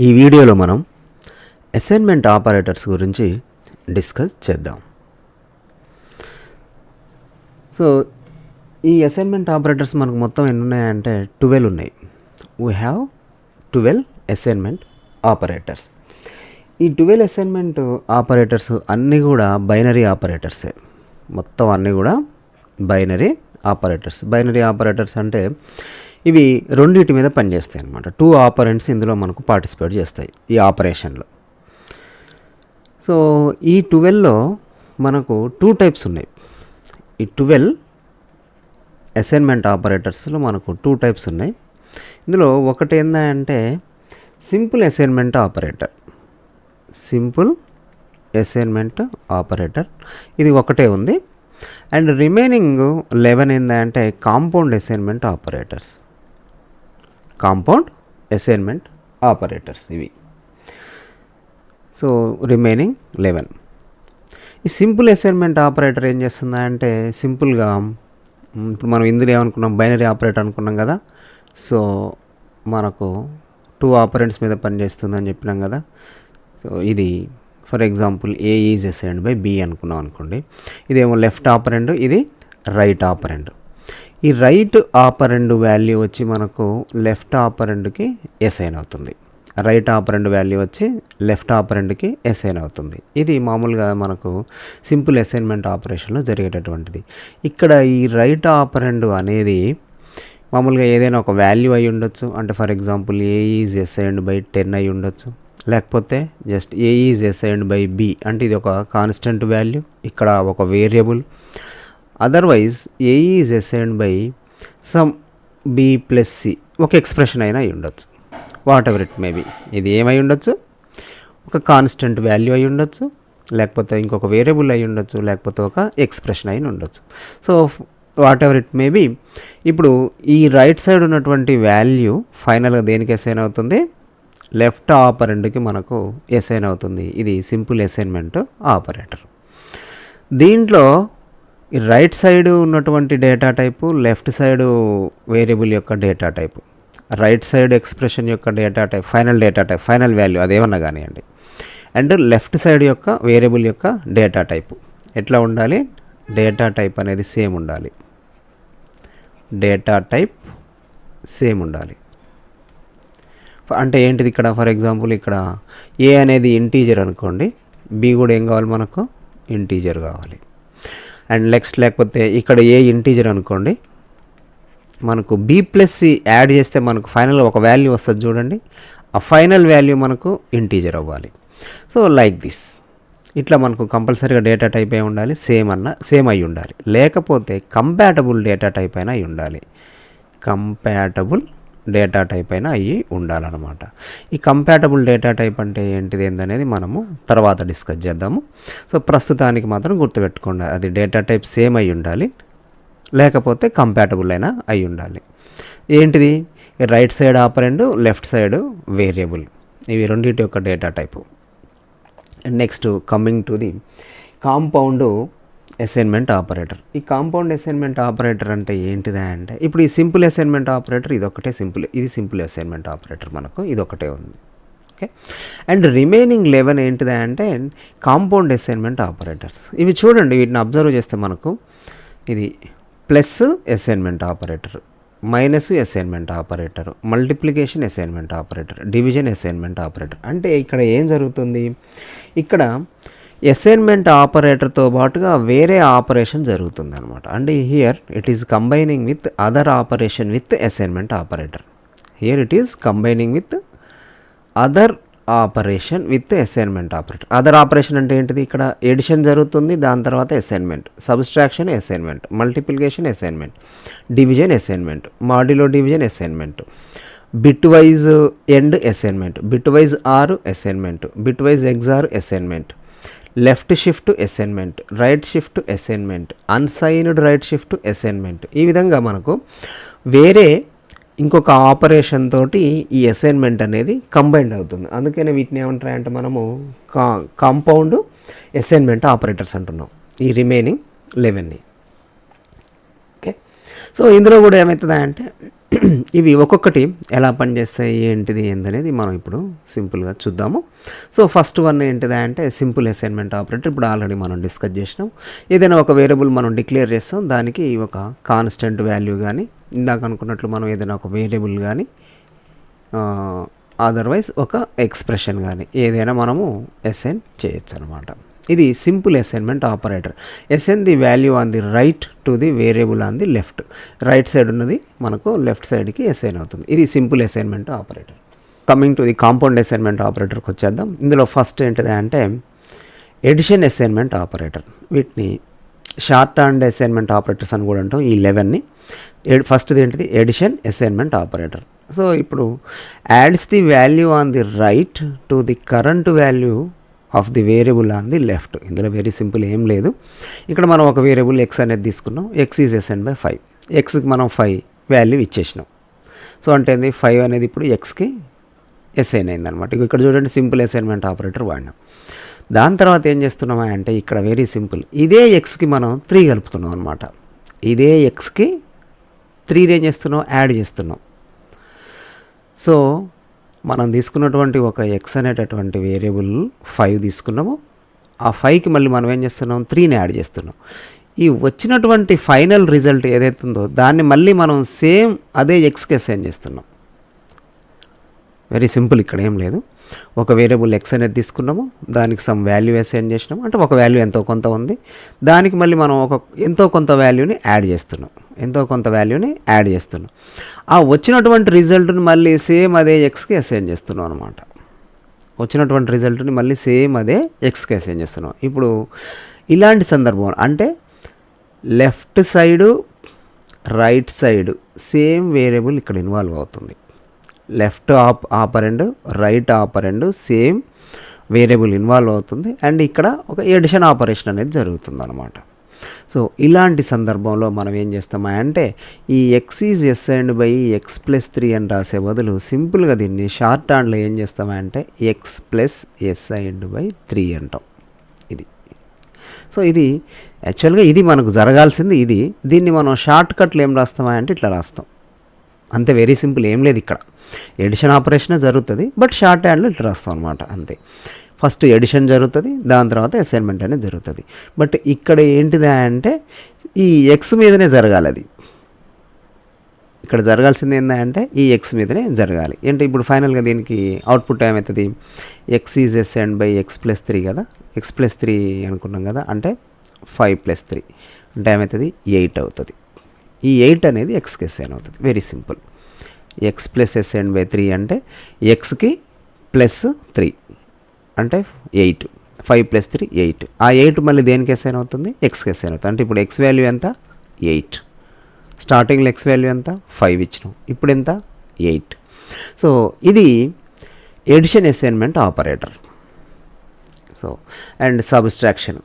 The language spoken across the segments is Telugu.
ఈ వీడియోలో మనం అసైన్మెంట్ ఆపరేటర్స్ గురించి డిస్కస్ చేద్దాం. సో ఈ అసైన్మెంట్ ఆపరేటర్స్ మనకు మొత్తం ఎన్ని ఉన్నాయంటే 12 ఉన్నాయి. We have 12 assignment operators. ఈ 12 అసైన్మెంట్ ఆపరేటర్స్ అన్నీ కూడా బైనరీ ఆపరేటర్సే. మొత్తం అన్నీ కూడా బైనరీ ఆపరేటర్స్. బైనరీ ఆపరేటర్స్ అంటే ఇవి రెండింటి మీద పనిచేస్తాయి అన్నమాట. 2 ఆపరెంట్స్ ఇందులో మనకు పార్టిసిపేట్ చేస్తాయి ఈ ఆపరేషన్లో. సో ఈ 12లో మనకు 2 టైప్స్ ఉన్నాయి. ఈ 12 అసైన్మెంట్ ఆపరేటర్స్లో మనకు 2 టైప్స్ ఉన్నాయి. ఇందులో ఒకటి ఏంటంటే simple assignment operator. Simple assignment operator ఇది ఒకటే ఉంది. అండ్ రిమైనింగ్ 11 ఏంటంటే compound assignment operators. Compound assignment operators ఇవి. So remaining 11. ఈ సింపుల్ అసైన్మెంట్ ఆపరేటర్ ఏం చేస్తుందా అంటే సింపుల్గా ఇప్పుడు మనం ఇందులో ఏమనుకున్నాం, బైనరీ ఆపరేటర్ అనుకున్నాం కదా. సో మనకు 2 ఆపరెంట్స్ మీద పనిచేస్తుందని చెప్పినాం కదా. సో ఇది for example A is assigned by B అనుకున్నాం అనుకోండి. ఇదేమో లెఫ్ట్ ఆపరెండ్, ఇది రైట్ ఆపరెండ్. ఈ రైట్ ఆపరెండ్ వాల్యూ వచ్చి మనకు లెఫ్ట్ ఆపరెండ్కి అసైన్ అవుతుంది. రైట్ ఆపరెండ్ వాల్యూ వచ్చి లెఫ్ట్ ఆపరెండ్కి అసైన్ అవుతుంది. ఇది మామూలుగా మనకు సింపుల్ అసైన్మెంట్ ఆపరేషన్లో జరిగేటటువంటిది. ఇక్కడ ఈ రైట్ ఆపరెండ్ అనేది మామూలుగా ఏదైనా ఒక వాల్యూ అయి ఉండొచ్చు. అంటే for example A is assigned by 10 అయి ఉండొచ్చు. లేకపోతే just A is assigned by B అంటే ఇది ఒక కాన్స్టెంట్ వాల్యూ, ఇక్కడ ఒక variable. Otherwise A is assigned by sum B plus C ఒక ఎక్స్ప్రెషన్ అయినా అయి ఉండొచ్చు. వాట్ ఎవర్ ఇట్ మేబీ, ఇది ఏమై ఉండొచ్చు, ఒక కాన్స్టెంట్ వాల్యూ అయి ఉండొచ్చు, లేకపోతే ఇంకొక వేరియబుల్ అయి ఉండొచ్చు, లేకపోతే ఒక ఎక్స్ప్రెషన్ అయిన ఉండొచ్చు. So what ever it maybe, ఇప్పుడు ఈ రైట్ సైడ్ ఉన్నటువంటి వాల్యూ ఫైనల్గా దేనికి అసైన్ అవుతుంది, లెఫ్ట్ ఆపరెండ్కి మనకు అసైన్ అవుతుంది. ఇది సింపుల్ అసైన్మెంట్ ఆపరేటర్. దీంట్లో ఈ రైట్ సైడ్ ఉన్నటువంటి data type, left side variable యొక్క data type, right side expression యొక్క data type, final data type, final value అదేమన్నా కానివ్వండి, అండ్ లెఫ్ట్ సైడ్ యొక్క వేరియబుల్ యొక్క డేటా టైపు ఎట్లా ఉండాలి, డేటా టైప్ అనేది సేమ్ ఉండాలి. డేటా టైప్ సేమ్ ఉండాలి. అంటే ఏంటిది ఇక్కడ ఫర్ ఎగ్జాంపుల్ ఇక్కడ ఏ అనేది ఇంటీజర్ అనుకోండి, బి కూడా ఏం కావాలి మనకు, ఇంటీజర్ కావాలి. అండ్ నెక్స్ట్ లేకపోతే ఇక్కడ ఏ ఇంటీజర్ అనుకోండి, మనకు బి ప్లస్ సి యాడ్ చేస్తే మనకు ఫైనల్గా ఒక వాల్యూ వస్తుంది చూడండి, ఆ ఫైనల్ వాల్యూ మనకు ఇంటీజర్ అవ్వాలి. సో లైక్ దిస్ ఇట్లా మనకు కంపల్సరీగా డేటా టైప్ అయి ఉండాలి, సేమ్ అయి ఉండాలి. లేకపోతే కంపాటబుల్ డేటా టైప్ అయినా అయి ఉండాలి. కంపాటబుల్ డేటా టైప్ అయినా అయ్యి ఉండాలన్నమాట. ఈ కంపాటబుల్ డేటా టైప్ అంటే ఏంటిది ఏందనేది మనము తర్వాత డిస్కస్ చేద్దాము. సో ప్రస్తుతానికి మాత్రం గుర్తుపెట్టుకోండి, అది డేటా టైప్ సేమ్ అయి ఉండాలి, లేకపోతే కంపాటబుల్ అయినా అయి ఉండాలి. ఏంటిది, right side ఆపరెండ్, left side variable, ఇవి రెండింటి యొక్క data type. Next coming to the compound assignment operator. ఈ కాంపౌండ్ అసైన్మెంట్ ఆపరేటర్ అంటే ఏంటిదా అంటే ఇప్పుడు ఈ సింపుల్ అసైన్మెంట్ ఆపరేటర్ ఇది ఒకటే సింపుల్, ఇది సింపుల్ అసైన్మెంట్ ఆపరేటర్ మనకు ఇది ఒకటే ఉంది. ఓకే. అండ్ రిమైనింగ్ 11 ఏంటిదా అంటే కాంపౌండ్ అసైన్మెంట్ ఆపరేటర్స్. ఇవి చూడండి, వీటిని అబ్జర్వ్ చేస్తే మనకు ఇది plus assignment operator, minus assignment operator, multiplication assignment operator, division assignment operator. అంటే ఇక్కడ ఏం జరుగుతుంది, ఇక్కడ అసైన్మెంట్ ఆపరేటర్తో పాటుగా వేరే ఆపరేషన్ జరుగుతుంది అనమాట. అంటే here it is combining with other operation with assignment operator. Here it is combining with other operation with assignment operator. Other operation అంటే ఏంటిది, ఇక్కడ ఎడిషన్ జరుగుతుంది, దాని తర్వాత assignment, subtraction assignment, multiplication assignment, division assignment, modulo division assignment, bitwise and assignment, bitwise or assignment, bitwise XOR assignment, left shift assignment, right shift assignment, unsigned right shift assignment. ఈ విధంగా మనకు వేరే ఇంకొక ఆపరేషన్ తోటి ఈ అసైన్మెంట్ అనేది కంబైన్డ్ అవుతుంది. అందుకనే వీటిని ఏమంటారంటే మనము కాంపౌండ్ అసైన్మెంట్ ఆపరేటర్స్ అంటున్నాం ఈ రిమైనింగ్ 11ని. ఓకే. సో ఇందులో కూడా ఏమవుతుందా అంటే ఇవి ఒక్కొక్కటి ఎలా పనిచేస్తాయి ఏంటిది ఏందనేది మనం ఇప్పుడు సింపుల్గా చూద్దాము. సో ఫస్ట్ వన్ ఏంటిది అంటే సింపుల్ అసైన్మెంట్ ఆపరేటర్. ఇప్పుడు ఆల్రెడీ మనం డిస్కస్ చేసినాం. ఏదైనా ఒక వేరియబుల్ మనం డిక్లేర్ చేస్తాం, దానికి ఒక కాన్స్టెంట్ వాల్యూ కానీ, ఇందాక అనుకున్నట్లు మనం ఏదైనా ఒక వేరియబుల్ కానీ, అదర్వైజ్ ఒక ఎక్స్ప్రెషన్ కానీ ఏదైనా మనము అసైన్ చేయొచ్చు అనమాట. ఇది simple assignment operator. Assign the value on the right to the variable on the left. Right side ఉన్నది మనకు లెఫ్ట్ సైడ్కి అసైన్ అవుతుంది. ఇది simple assignment operator. Coming to the compound assignment ఆపరేటర్కి వచ్చేద్దాం. ఇందులో ఫస్ట్ ఏంటిది అంటే ఎడిషన్ అసైన్మెంట్ ఆపరేటర్. వీటిని షార్ట్ హ్యాండ్ అసైన్మెంట్ ఆపరేటర్స్ అని కూడా అంటాం. ఈ 11ని ఫస్ట్ది ఏంటిది ఎడిషన్ అసైన్మెంట్ ఆపరేటర్. సో ఇప్పుడు adds the value on the right to the current value of the variable on the left. ఇందులో వెరీ సింపుల్ ఏం లేదు. ఇక్కడ మనం ఒక వేరియబుల్ ఎక్స్ అనేది తీసుకున్నాం. X is assigned by 5. ఎక్స్కి మనం 5 వాల్యూ ఇచ్చేసినాం. సో అంటే 5 అనేది ఇప్పుడు ఎక్స్కి అసైన్ అయిందనమాట. ఇక్కడ చూడండి సింపుల్ అసైన్మెంట్ ఆపరేటర్ వాడినాం. దాని తర్వాత ఏం చేస్తున్నామా అంటే ఇక్కడ వెరీ సింపుల్, ఇదే ఎక్స్కి మనం 3 కలుపుతున్నాం అనమాట. ఇదే ఎక్స్కి 3 ఏం చేస్తున్నాం, యాడ్ చేస్తున్నాం. సో మనం తీసుకున్నటువంటి ఒక ఎక్స్ అనేటటువంటి వేరియబుల్ 5 తీసుకున్నాము. ఆ 5కి మళ్ళీ మనం ఏం చేస్తున్నాం, 3ని యాడ్ చేస్తున్నాం. ఈ వచ్చినటువంటి ఫైనల్ రిజల్ట్ ఏదైతుందో దాన్ని మళ్ళీ మనం సేమ్ అదే ఎక్స్కి అసైన్ చేస్తున్నాం. వెరీ సింపుల్, ఇక్కడ ఏం లేదు. ఒక వేరియబుల్ ఎక్స్ అనేది తీసుకున్నాము, దానికి సమ్ వాల్యూ అసైన్ చేసినాము. అంటే ఒక వాల్యూ ఎంతో కొంత ఉంది, దానికి మళ్ళీ మనం ఒక ఎంతో కొంత వాల్యూని యాడ్ చేస్తున్నాం. ఆ వచ్చినటువంటి రిజల్ట్ని మళ్ళీ సేమ్ అదే ఎక్స్కి అసైన్ చేస్తున్నాం అనమాట. ఇప్పుడు ఇలాంటి సందర్భం అంటే left side right side same variable ఇక్కడ ఇన్వాల్వ్ అవుతుంది. Left ఆపరెండ్ right ఆపరెండ్ same variable involve అవుతుంది. అండ్ ఇక్కడ ఒక ఎడిషన్ ఆపరేషన్ అనేది జరుగుతుంది అనమాట. సో ఇలాంటి సందర్భంలో మనం ఏం చేస్తామా అంటే ఈ X is assigned by X plus 3 అని రాసే బదులు సింపుల్గా దీన్ని షార్ట్ హ్యాండ్లో ఏం చేస్తామా అంటే ఎక్స్ ప్లస్ అసైన్డ్ బై 3 అంటాం. ఇది సో ఇది యాక్చువల్గా ఇది మనకు జరగాల్సింది. దీన్ని మనం షార్ట్ కట్లో ఏం రాస్తామా అంటే ఇట్లా రాస్తాం. అంతే, వెరీ సింపుల్, ఏం లేదు. ఇక్కడ ఎడిషన్ ఆపరేషనే జరుగుతుంది, బట్ షార్ట్ హ్యాండ్లో ఇట్లా రాస్తాం అనమాట. అంతే, ఫస్ట్ ఎడిషన్ జరుగుతుంది, దాని తర్వాత అసైన్మెంట్ అనేది జరుగుతుంది. బట్ ఇక్కడ ఏంటిది అంటే ఈ ఎక్స్ మీదనే జరగాలి. అది ఇక్కడ జరగాల్సింది ఏంటంటే ఈ ఎక్స్ మీదనే జరగాలి. ఏంటి ఇప్పుడు ఫైనల్గా దీనికి అవుట్పుట్ ఏమవుతుంది, X is assigned by X plus 3 కదా, ఎక్స్ ప్లస్ 3 అనుకున్నాం కదా, అంటే 5 + 3 అంటే ఏమవుతుంది 8 అవుతుంది. ఈ 8 అనేది ఎక్స్కి అసైన్ అవుతుంది. Very simple. X plus assigned by 3 అంటే ఎక్స్కి ప్లస్ 3 అంటే 8, 5 + 3 8. ఆ 8 మళ్ళీ దేనికి అసైన్ అవుతుంది, ఎక్స్కి అసైన్ అవుతుంది. అంటే ఇప్పుడు ఎక్స్ వాల్యూ ఎంత 8, స్టార్టింగ్లో ఎక్స్ వాల్యూ ఎంత 5 ఇచ్చినాం, ఇప్పుడు ఎంత 8. సో ఇది addition assignment operator. So and subtraction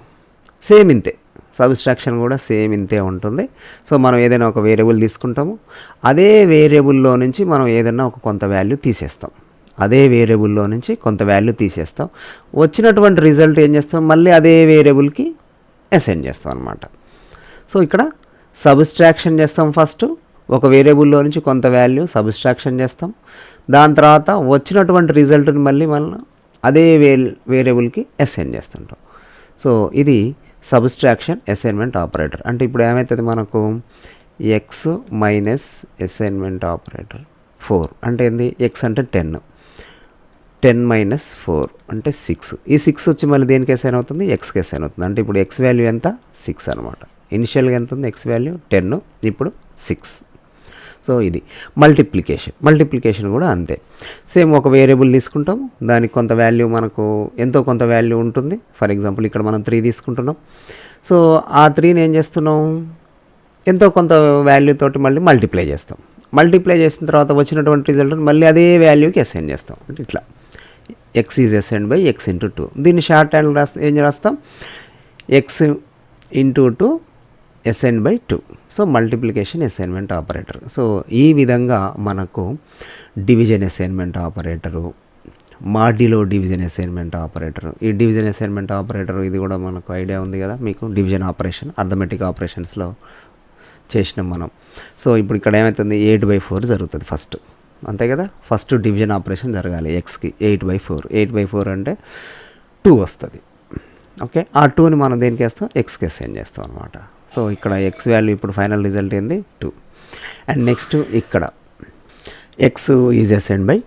same ఇంతే, సబ్స్ట్రాక్షన్ కూడా సేమ్ ఇంతే ఉంటుంది. సో మనం ఏదైనా ఒక వేరియబుల్ తీసుకుంటాము, అదే వేరియబుల్లో నుంచి మనం ఏదైనా ఒక కొంత వాల్యూ తీసేస్తాం. వచ్చినటువంటి రిజల్ట్ ఏం చేస్తాం, మళ్ళీ అదే వేరియబుల్కి అసైన్ చేస్తాం అనమాట. సో ఇక్కడ సబ్స్ట్రాక్షన్ చేస్తాం. ఫస్ట్ ఒక వేరియబుల్లో నుంచి కొంత వాల్యూ సబ్స్ట్రాక్షన్ చేస్తాం, దాని తర్వాత వచ్చినటువంటి రిజల్ట్ని మళ్ళీ అదే వేరియబుల్కి అసైన్ చేస్తుంటాం. సో ఇది సబ్స్ట్రాక్షన్ అసైన్మెంట్ ఆపరేటర్. అంటే ఇప్పుడు ఏమవుతుంది మనకు ఎక్స్ మైనస్ అసైన్మెంట్ ఆపరేటర్ 4 అంటే ఏంది, ఎక్స్ అంటే 10 మైనస్ 4 అంటే 6. ఈ 6 వచ్చి మళ్ళీ దేనికి అసైన్ అవుతుంది, ఎక్స్కి అసైన్ అవుతుంది. అంటే ఇప్పుడు ఎక్స్ వాల్యూ ఎంత 6 అనమాట. ఇనిషియల్గా ఎంత ఉంది ఎక్స్ వాల్యూ 10, ఇప్పుడు 6. సో ఇది మల్టిప్లికేషన్ కూడా అంతే. సేమ్ ఒక వేరియబుల్ తీసుకుంటాం, దానికి కొంత వాల్యూ మనకు ఎంతో కొంత వాల్యూ ఉంటుంది. ఫర్ ఎగ్జాంపుల్ ఇక్కడ మనం 3 తీసుకుంటున్నాం. సో ఆ 3ని ఏం చేస్తున్నాం, ఎంతో కొంత వాల్యూ తోటి మళ్ళీ మల్టిప్లై చేసిన తర్వాత వచ్చినటువంటి రిజల్ట్ మళ్ళీ అదే వాల్యూకి అసైన్ చేస్తాం. అంటే ఇట్లా X is assigned by X into 2. దీన్ని షార్ట్ హ్యాండ్ ఏం రాస్తాం, X into 2 assigned by 2. So multiplication assignment operator. So ఈ విధంగా మనకు division assignment operator, modulo division assignment operator. ఈ డివిజన్ అసైన్మెంట్ ఆపరేటర్ ఇది కూడా మనకు ఐడియా ఉంది కదా మీకు, డివిజన్ ఆపరేషన్ అర్థమెటిక్ ఆపరేషన్స్లో చేసినాం మనం. సో ఇప్పుడు ఇక్కడ ఏమవుతుంది 8/4 జరుగుతుంది ఫస్ట్, అంతే కదా. ఫస్ట్ డివిజన్ ఆపరేషన్ జరగాలి ఎక్స్కి 8/4. 8/4 అంటే 2 వస్తుంది. ఓకే, ఆ 2ని మనం దేనికి వేస్తాం, ఎక్స్కి అసైన్ చేస్తాం అనమాట. సో ఇక్కడ ఎక్స్ వాల్యూ ఇప్పుడు ఫైనల్ రిజల్ట్ ఏంది 2. అండ్ నెక్స్ట్ ఇక్కడ X is assign by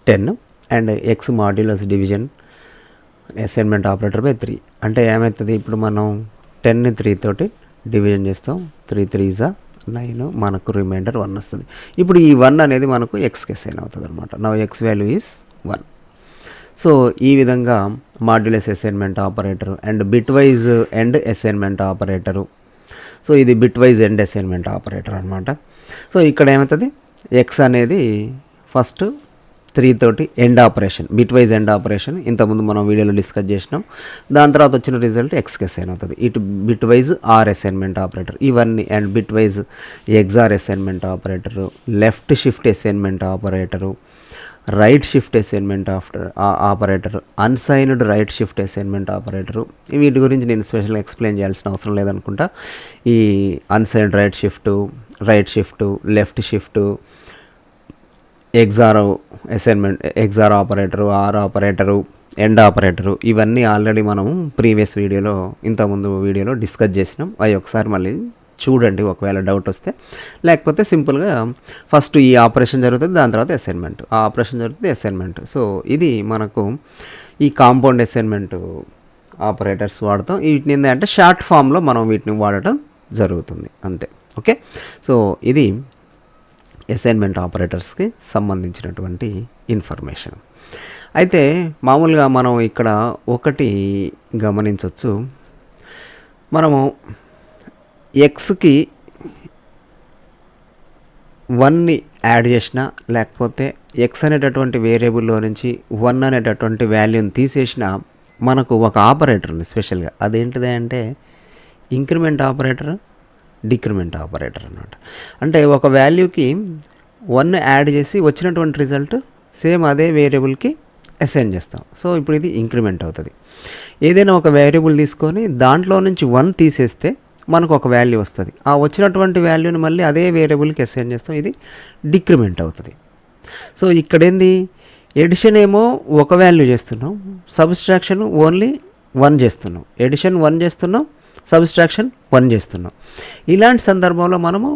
10 and X modulus division assignment operator by 3. అంటే ఏమవుతుంది, ఇప్పుడు మనం 10ని 3 తోటి డివిజన్ చేస్తాం. 3 3s 9, మనకు రిమైండర్ 1 వస్తుంది. ఇప్పుడు ఈ 1 అనేది మనకు ఎక్స్కి అసైన్ అవుతుంది అనమాట. Now x value is 1. So ఈ విధంగా modulus assignment operator and bitwise and assignment operator. So ఇది bitwise and assignment operator అనమాట. సో ఇక్కడ ఏమవుతుంది, ఎక్స్ అనేది ఫస్ట్ 3 తోటి and operation, bitwise and operation ఇంతకుముందు మనం వీడియోలో డిస్కస్ చేసినాం. దాని తర్వాత వచ్చిన రిజల్ట్ ఎక్స్కి అసైన్ అవుతుంది. ఇటు bitwise or assignment operator ఇవన్నీ, and bitwise XOR assignment operator, left shift assignment operator, right shift assignment operator, unsigned right shift assignment operator. వీటి గురించి నేను స్పెషల్గా ఎక్స్ప్లెయిన్ చేయాల్సిన అవసరం లేదనుకుంటా. ఈ unsigned right shift, left shift, XOR assignment, XOR operator, or operator, and operator, ఇవన్నీ ఆల్రెడీ మనం ప్రీవియస్ వీడియోలో, ఇంతకుముందు వీడియోలో డిస్కస్ చేసినాం. అవి ఒకసారి మళ్ళీ చూడండి ఒకవేళ డౌట్ వస్తే. లేకపోతే సింపుల్గా ఫస్ట్ ఈ ఆపరేషన్ జరుగుతుంది, దాని తర్వాత అసైన్మెంట్, ఆ ఆపరేషన్ జరుగుతుంది అసైన్మెంట్. సో ఇది మనకు ఈ కాంపౌండ్ అసైన్మెంట్ ఆపరేటర్స్ వాడతాం. వీటిని ఏంటంటే షార్ట్ ఫామ్లో మనం వీటిని వాడటం జరుగుతుంది అంతే. ఓకే, సో ఇది అసైన్మెంట్ ఆపరేటర్స్కి సంబంధించినటువంటి ఇన్ఫర్మేషన్. అయితే మామూలుగా మనం ఇక్కడ ఒకటి గమనించవచ్చు, మనము ఎక్స్కి 1ని యాడ్ చేసినా, లేకపోతే ఎక్స్ అనేటటువంటి వేరియబుల్లో నుంచి 1 అనేటటువంటి వాల్యూని తీసేసినా మనకు ఒక ఆపరేటర్ ఉంది స్పెషల్గా. అదేంటిది అంటే ఇంక్రిమెంట్ ఆపరేటర్, డిక్రిమెంట్ ఆపరేటర్ అన్నమాట. అంటే ఒక వాల్యూకి 1 యాడ్ చేసి వచ్చినటువంటి రిజల్ట్ సేమ్ అదే వేరియబుల్కి అసైన్ చేస్తాం. సో ఇప్పుడు ఇది ఇంక్రిమెంట్ అవుతుంది. ఏదైనా ఒక వేరియబుల్ తీసుకొని దాంట్లో నుంచి 1 తీసేస్తే మనకు ఒక వాల్యూ వస్తుంది. ఆ వచ్చినటువంటి వాల్యూని మళ్ళీ అదే వేరియబుల్కి అసైన్ చేస్తాం. ఇది డిక్రిమెంట్ అవుతుంది. సో ఇక్కడేంది, ఎడిషన్ ఏమో ఒక వాల్యూ చేస్తున్నాం, సబ్స్ట్రాక్షన్ ఓన్లీ 1 చేస్తున్నాం. ఎడిషన్ 1 చేస్తున్నాం, సబ్స్ట్రాక్షన్ 1 చేస్తున్నాం. ఇలాంటి సందర్భంలో మనము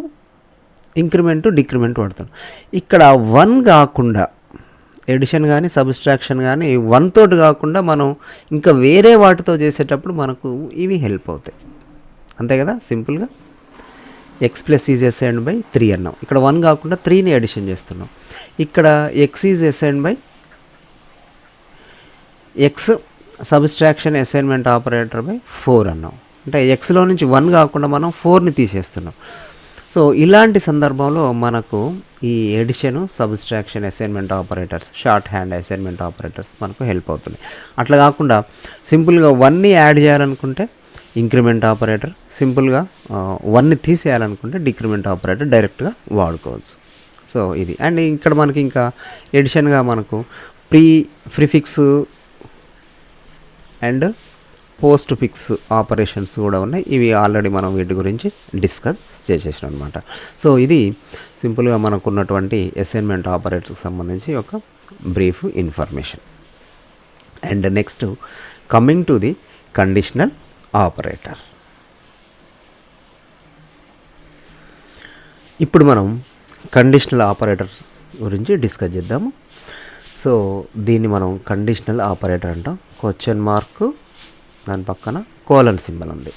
ఇంక్రిమెంట్, డిక్రిమెంట్ వాడుతున్నాం. ఇక్కడ 1 కాకుండా ఎడిషన్ కానీ సబ్స్ట్రాక్షన్ కానీ 1 తోటి కాకుండా మనం ఇంకా వేరే వాటితో చేసేటప్పుడు మనకు ఇవి హెల్ప్ అవుతాయి, అంతే కదా. సింపుల్గా X plus is assigned by 3 అన్నాం. ఇక్కడ 1 కాకుండా 3ని ఎడిషన్ చేస్తున్నాం. ఇక్కడ X is assigned by X subtraction assignment operator by 4 అన్నాం. అంటే ఎక్స్లో నుంచి 1 కాకుండా మనం 4ని తీసేస్తున్నాం. సో ఇలాంటి సందర్భంలో మనకు ఈ addition, subtraction assignment operators, shorthand assignment operators మనకు హెల్ప్ అవుతుంది. అట్లా కాకుండా సింపుల్గా 1ని యాడ్ చేయాలనుకుంటే ఇంక్రిమెంట్ ఆపరేటర్, సింపుల్గా 1ని తీసేయాలనుకుంటే డిక్రిమెంట్ ఆపరేటర్ డైరెక్ట్గా వాడుకోవచ్చు. సో ఇది. అండ్ ఇక్కడ మనకి ఇంకా ఎడిషన్గా మనకు prefix and post fix operations కూడా ఉన్నాయి. ఇవి ఆల్రెడీ మనం వీటి గురించి డిస్కస్ చేసేసాం అనమాట. సో ఇది సింపుల్గా మనకు ఉన్నటువంటి అసైన్మెంట్ ఆపరేటర్కి సంబంధించి ఒక brief information. And next coming to the conditional operator. ఇప్పుడు మనం కండిషనల్ ఆపరేటర్ గురించి డిస్కస్ చేద్దాము. సో దీన్ని మనం కండిషనల్ ఆపరేటర్ అంటాం. క్వశ్చన్ మార్క్, దాని పక్కన కోలన్ సింబల్ ఉంది.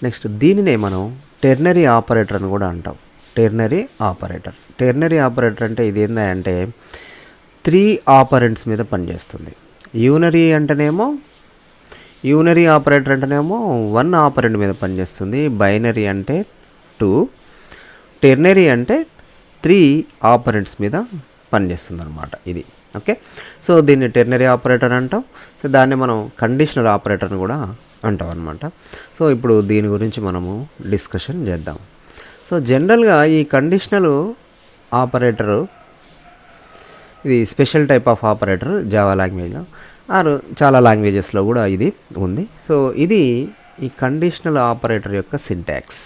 నెక్స్ట్ దీనినే మనం టెర్నరీ ఆపరేటర్ అని కూడా అంటాం. టెర్నరీ ఆపరేటర్ అంటే ఇది ఏంటంటే 3 ఆపరెంట్స్ మీద పనిచేస్తుంది. యూనరీ ఆపరేటర్ అంటేనేమో 1 ఆపరెంట్ మీద పనిచేస్తుంది. బైనరీ అంటే 2, టెర్నరీ అంటే 3 ఆపరెంట్స్ మీద పనిచేస్తుంది అనమాట ఇది. ఓకే, సో దీన్ని టెర్నరీ ఆపరేటర్ అంటాం. సో దాన్ని మనం కండిషనల్ ఆపరేటర్ని కూడా అంటాం అనమాట. సో ఇప్పుడు దీని గురించి మనము డిస్కషన్ చేద్దాం. సో జనరల్గా ఈ కండిషనల్ ఆపరేటరు ఇది special type of operator Java లాంగ్వేజ్లో, ఆర్ చాలా లాంగ్వేజెస్లో కూడా ఇది ఉంది. సో ఇది ఈ కండిషనల్ ఆపరేటర్ యొక్క సింటాక్స్.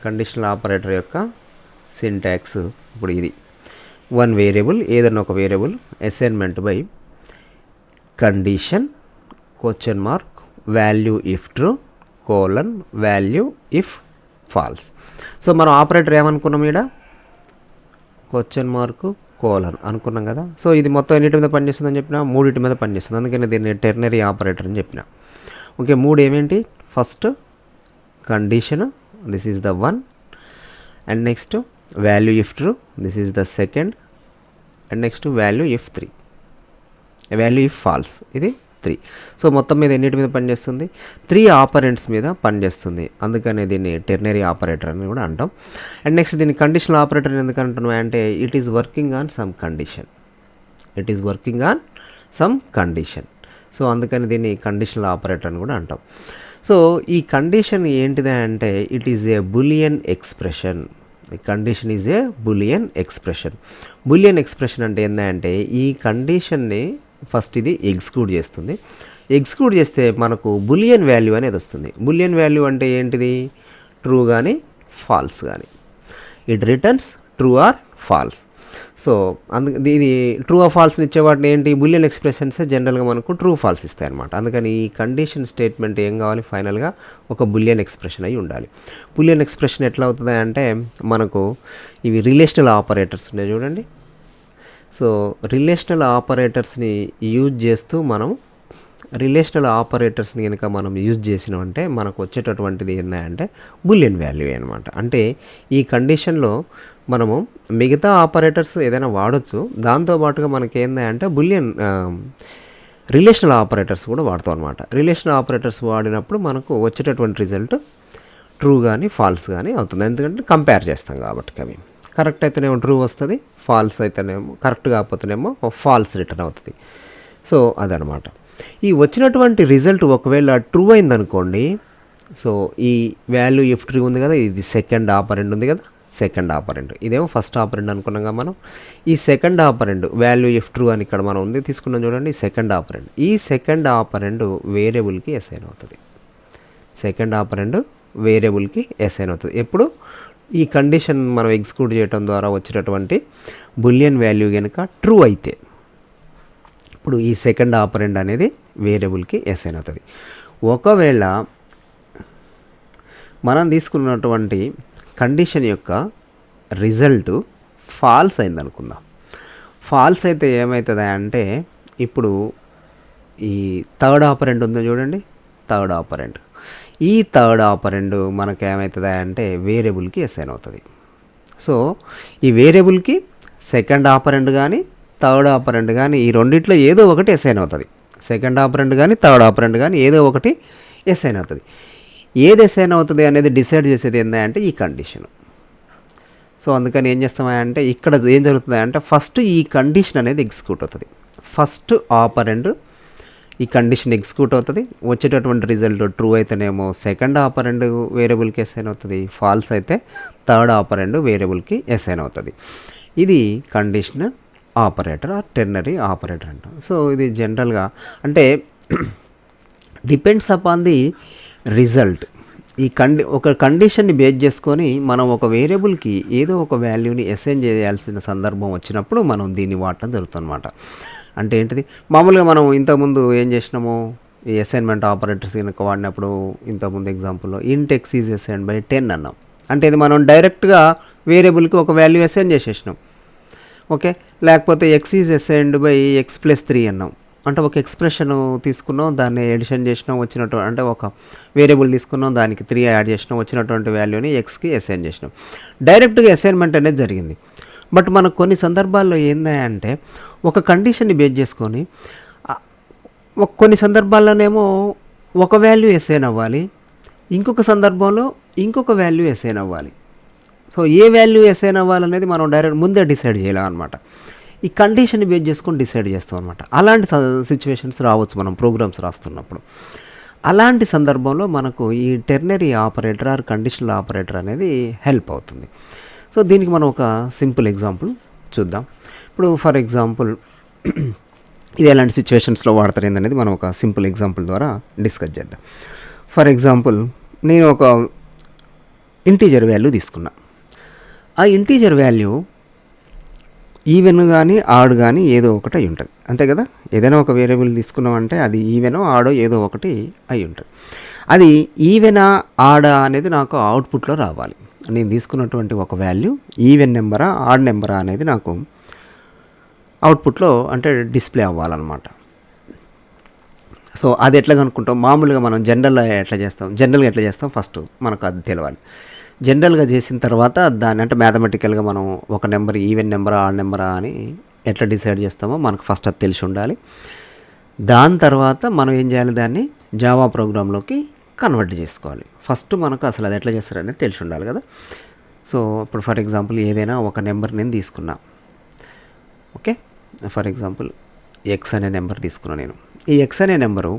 కండిషనల్ ఆపరేటర్ యొక్క సింటాక్స్ ఇప్పుడు ఇది. వన్ వేరియబుల్, ఏదైనా ఒక variable assignment by condition question mark value if true colon value if false. So మనం ఆపరేటర్ ఏమనుకున్నాం ఇక్కడ, క్వశ్చన్ మార్కు కోలన్ అనుకున్నాం కదా. సో ఇది మొత్తం ఎన్నిటి మీద పనిచేస్తుందని చెప్పిన, మూడింటి మీద పనిచేస్తుంది. అందుకని దీన్ని టెర్నరీ ఆపరేటర్ అని చెప్పిన. ఓకే, మూడు ఏమేంటి, first condition, this is the one, and next value if true, this is the second, and next value if false, ఇది 3. సో మొత్తం మీద ఎన్నిటి మీద పనిచేస్తుంది, 3 ఆపరెంట్స్ మీద పనిచేస్తుంది. అందుకనే దీన్ని టెర్నరీ ఆపరేటర్ అని కూడా అంటాం. అండ్ నెక్స్ట్ దీన్ని కండిషనల్ ఆపరేటర్ ఎందుకు అంటున్నాం అంటే it is working on some condition. So అందుకని దీన్ని కండిషనల్ ఆపరేటర్ అని కూడా అంటాం. సో ఈ కండిషన్ ఏంటిది అంటే it is a Boolean expression. Condition is a Boolean expression. Boolean expression అంటే ఏంటంటే ఈ కండిషన్ని ఫస్ట్ ఇది ఎగ్జిక్యూట్ చేస్తుంది. ఎగ్జిక్యూట్ చేస్తే మనకు బూలియన్ వాల్యూ అనేది వస్తుంది. బూలియన్ వాల్యూ అంటే ఏంటిది, ట్రూ కానీ ఫాల్స్ కానీ. It returns true or false. So ఇది ట్రూ ఆర్ ఫాల్స్ని ఇచ్చే వాటిని ఏంటి, బూలియన్ ఎక్స్ప్రెషన్సే జనరల్గా మనకు ట్రూ ఫాల్స్ ఇస్తాయి అనమాట. అందుకని ఈ కండిషన్ స్టేట్మెంట్ ఏం కావాలి, ఫైనల్గా ఒక బూలియన్ ఎక్స్ప్రెషన్ అయి ఉండాలి. బూలియన్ ఎక్స్ప్రెషన్ ఎట్లా అవుతుంది అంటే మనకు ఇవి రిలేషనల్ ఆపరేటర్స్ ఉన్నాయి చూడండి. సో రిలేషనల్ ఆపరేటర్స్ని యూజ్ చేస్తూ రిలేషనల్ ఆపరేటర్స్ని కనుక మనం యూజ్ చేసినామంటే మనకు వచ్చేటటువంటిది ఏంటంటే బూలియన్ వాల్యూ అనమాట. అంటే ఈ కండిషన్లో మనము మిగతా ఆపరేటర్స్ ఏదైనా వాడచ్చు, దాంతోపాటుగా మనకి ఏంటంటే రిలేషనల్ ఆపరేటర్స్ కూడా వాడతాం అనమాట. రిలేషనల్ ఆపరేటర్స్ వాడినప్పుడు మనకు వచ్చేటటువంటి రిజల్ట్ ట్రూ కానీ ఫాల్స్ కానీ అవుతుంది. ఎందుకంటే కంపేర్ చేస్తాం కాబట్టి అవి కరెక్ట్ అయితేనేమో ట్రూ వస్తుంది, ఫాల్స్ అయితేనేమో కరెక్ట్ కాకపోతేనేమో ఫాల్స్ రిటర్న్ అవుతుంది. సో అదనమాట. ఈ వచ్చినటువంటి రిజల్ట్ ఒకవేళ ట్రూ అయిందనుకోండి, సో ఈ వాల్యూ ఇఫ్ ట్రూ ఉంది కదా, ఇది సెకండ్ ఆపరెండ్ ఉంది కదా, సెకండ్ ఆపరెండ్, ఇదేమో ఫస్ట్ ఆపరెండ్ అనుకున్నాం కదా మనం. ఈ సెకండ్ ఆపరెండ్ వాల్యూ ఇఫ్ ట్రూ అని ఇక్కడ మనం ఉంది తీసుకున్నాం చూడండి, సెకండ్ ఆపరెండ్. ఈ సెకండ్ ఆపరెండ్ వేరియబుల్కి అసైన్ అవుతుంది. సెకండ్ ఆపరెండ్ వేరియబుల్కి అసైన్ అవుతుంది. ఎప్పుడు ఈ కండిషన్ మనం ఎగ్జిక్యూట్ చేయడం ద్వారా వచ్చేటటువంటి బూలియన్ వాల్యూ కనుక ట్రూ అయితే ఇప్పుడు ఈ సెకండ్ ఆపరెండ్ అనేది వేరియబుల్కి అసైన్ అవుతుంది. ఒకవేళ మనం తీసుకున్నటువంటి కండిషన్ యొక్క రిజల్ట్ ఫాల్స్ అయింది అనుకుందాం. ఫాల్స్ అయితే ఏమవుతుంది అంటే ఇప్పుడు ఈ థర్డ్ ఆపరెండ్ ఉందో చూడండి, థర్డ్ ఆపరెండ్, ఈ థర్డ్ ఆపరెండ్ మనకు ఏమవుతుంది అంటే వేరియబుల్కి అసైన్ అవుతుంది. సో ఈ వేరియబుల్కి సెకండ్ ఆపరెండ్ కానీ థర్డ్ ఆపరెండ్ కానీ ఈ రెండిట్లో ఏదో ఒకటి అసైన్ అవుతుంది. సెకండ్ ఆపరెండ్ కానీ థర్డ్ ఆపరెండ్ కానీ ఏదో ఒకటి అసైన్ అవుతుంది. ఏది అసైన్ అవుతుంది అనేది డిసైడ్ చేసేది ఏంటంటే ఈ కండిషన్. సో అందుకని ఏం చేస్తామంటే ఇక్కడ ఏం జరుగుతుంది అంటే ఫస్ట్ ఈ కండిషన్ అనేది ఎగ్జిక్యూట్ అవుతుంది. ఫస్ట్ ఆపరెండ్ ఈ కండిషన్ ఎగ్జిక్యూట్ అవుతుంది. వచ్చేటటువంటి రిజల్ట్ ట్రూ అయితేనేమో సెకండ్ ఆపరెండ్ వేరియబుల్కి అసైన్ అవుతుంది, ఫాల్స్ అయితే థర్డ్ ఆపరెండ్ వేరియబుల్కి అసైన్ అవుతుంది. ఇది conditional operator or ternary operator అంటాం. సో ఇది జనరల్గా అంటే డిపెండ్స్ అపాన్ ది రిజల్ట్. ఈ ఒక కండిషన్ని బేస్ చేసుకొని మనం ఒక వేరియబుల్కి ఏదో ఒక వాల్యూని అసైన్ చేయాల్సిన సందర్భం వచ్చినప్పుడు మనం దీన్ని వాడటం జరుగుతుంది అనమాట. అంటే ఏంటిది, మామూలుగా మనం ఇంతకుముందు ఏం చేసినాము, ఈ అసైన్మెంట్ ఆపరేటర్స్ కనుక వాడినప్పుడు ఇంతకుముందు ఎగ్జాంపుల్లో ఇంట్ ఎక్స్ ఈజ్ అసైన్డ్ బై 10 అన్నాం. అంటే ఇది మనం డైరెక్ట్గా వేరియబుల్కి ఒక వాల్యూ అసైన్ చేసేసినాం. ఓకే, లేకపోతే X is assigned by X plus 3 అన్నాం. అంటే ఒక ఎక్స్ప్రెషన్ తీసుకున్నాం, దాన్ని ఎడిషన్ చేసినాం, వచ్చినటువంటి అంటే ఒక వేరియబుల్ తీసుకున్నాం, దానికి 3 యాడ్ చేసినాం, వచ్చినటువంటి వాల్యూని ఎక్స్కి అసైన్ చేసినాం. డైరెక్ట్గా అసైన్మెంట్ అనేది జరిగింది. బట్ మనకు కొన్ని సందర్భాల్లో ఏంటంటే ఒక కండిషన్ని బేస్ చేసుకొని కొన్ని సందర్భాల్లోనేమో ఒక వాల్యూ అసైన్ అవ్వాలి, ఇంకొక సందర్భంలో ఇంకొక వాల్యూ అసైన్ అవ్వాలి. సో ఏ వాల్యూ అసైన్ అవ్వాలనేది మనం డైరెక్ట్ ముందే డిసైడ్ చేయలేం అనమాట. ఈ కండిషన్ని బేస్ చేసుకొని డిసైడ్ చేస్తాం అనమాట. అలాంటి సిచ్యువేషన్స్ రావచ్చు మనం ప్రోగ్రామ్స్ రాస్తున్నప్పుడు. అలాంటి సందర్భంలో మనకు ఈ ternary operator or conditional operator అనేది హెల్ప్ అవుతుంది. సో దీనికి మనం ఒక సింపుల్ ఎగ్జాంపుల్ చూద్దాం. ఇప్పుడు ఫర్ ఎగ్జాంపుల్ ఇది ఎలాంటి సిచ్యువేషన్స్లో వాడతారు ఏందనేది మనం ఒక సింపుల్ ఎగ్జాంపుల్ ద్వారా డిస్కస్ చేద్దాం. ఫర్ ఎగ్జాంపుల్ నేను ఒక ఇంటీజర్ వాల్యూ తీసుకున్నా. ఆ ఇంటీజర్ వాల్యూ ఈవెన్ కానీ ఆడ్ కానీ ఏదో ఒకటి అయి ఉంటుంది, అంతే కదా. ఏదైనా ఒక వేరియబుల్ తీసుకున్నామంటే అది ఈవెనో ఆడో ఏదో ఒకటి అయి ఉంటుంది. అది ఈవెనా ఆడా అనేది నాకు అవుట్పుట్లో రావాలి. నేను తీసుకున్నటువంటి ఒక వాల్యూ ఈవెన్ నెంబరా ఆడ్ నెంబరా అనేది నాకు అవుట్పుట్లో అంటే డిస్ప్లే అవ్వాలన్నమాట. సో అది ఎట్లా కనుక్కుంటాం, మామూలుగా మనం జనరల్గా ఎట్లా చేస్తాం ఫస్ట్ మనకు అది తెలవాలి. జనరల్గా చేసిన తర్వాత దాన్ని అంటే మ్యాథమెటికల్గా మనం ఒక నెంబర్ ఈవెన్ నెంబరా ఆడ్ నెంబరా అని ఎట్లా డిసైడ్ చేస్తామో మనకు ఫస్ట్ అది తెలిసి ఉండాలి. దాని తర్వాత మనం ఏం చేయాలి, దాన్ని జావా ప్రోగ్రాంలోకి కన్వర్ట్ చేసుకోవాలి. ఫస్ట్ మనకు అసలు అది ఎట్లా చేస్తారనేది తెలిసి ఉండాలి కదా. సో ఇప్పుడు ఫర్ ఎగ్జాంపుల్ ఏదైనా ఒక నెంబర్ నేను తీసుకున్నా, ఓకే. ఫర్ ఎగ్జాంపుల్ ఎక్స్ అనే నెంబర్ తీసుకున్నా నేను. ఈ ఎక్స్ అనే నెంబరు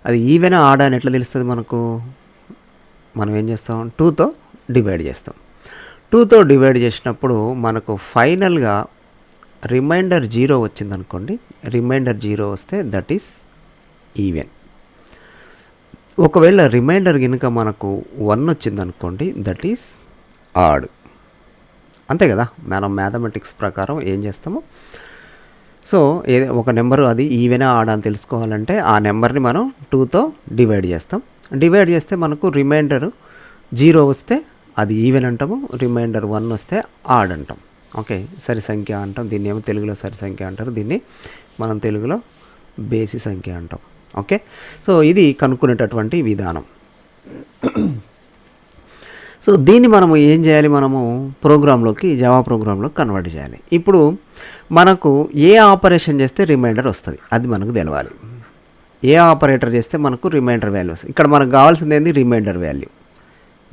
అది ఈవెనా ఆడా అని ఎట్లా తెలుస్తుంది మనకు, మనం ఏం చేస్తాం, 2తో డివైడ్ చేస్తాం. 2తో డివైడ్ చేసినప్పుడు మనకు ఫైనల్గా రిమైండర్ 0 వచ్చిందనుకోండి. రిమైండర్ 0 వస్తే దట్ ఈస్ ఈవెన్. ఒకవేళ రిమైండర్ కనుక మనకు 1 వచ్చిందనుకోండి దట్ ఈస్ ఆడ్. అంతే కదా, మనం మ్యాథమెటిక్స్ ప్రకారం ఏం చేస్తాము. సో ఒక నెంబరు అది ఈవెనా ఆడ్ అని తెలుసుకోవాలంటే ఆ నెంబర్ని మనం 2తో డివైడ్ చేస్తాం. డివైడ్ చేస్తే మనకు రిమైండర్ 0 వస్తే అది ఈవెన్ అంటాము, రిమైండర్ 1 వస్తే ఆడ్ అంటాం. ఓకే, సరి సంఖ్య అంటాం. దీన్ని ఏమో తెలుగులో సరి సంఖ్య అంటారు, దీన్ని మనం తెలుగులో బేసి సంఖ్య అంటాం. ఓకే, సో ఇది కనుక్కునేటటువంటి విధానం. సో దీన్ని మనము ఏం చేయాలి, మనము ప్రోగ్రాంలోకి జావా ప్రోగ్రాంలోకి కన్వర్ట్ చేయాలి. ఇప్పుడు మనకు ఏ ఆపరేషన్ చేస్తే రిమైండర్ వస్తుంది అది మనకు తెలవాలి. ఏ ఆపరేటర్ చేస్తే మనకు రిమైండర్ వాల్యూ వస్తుంది. ఇక్కడ మనకు కావాల్సింది ఏంది, రిమైండర్ వాల్యూ.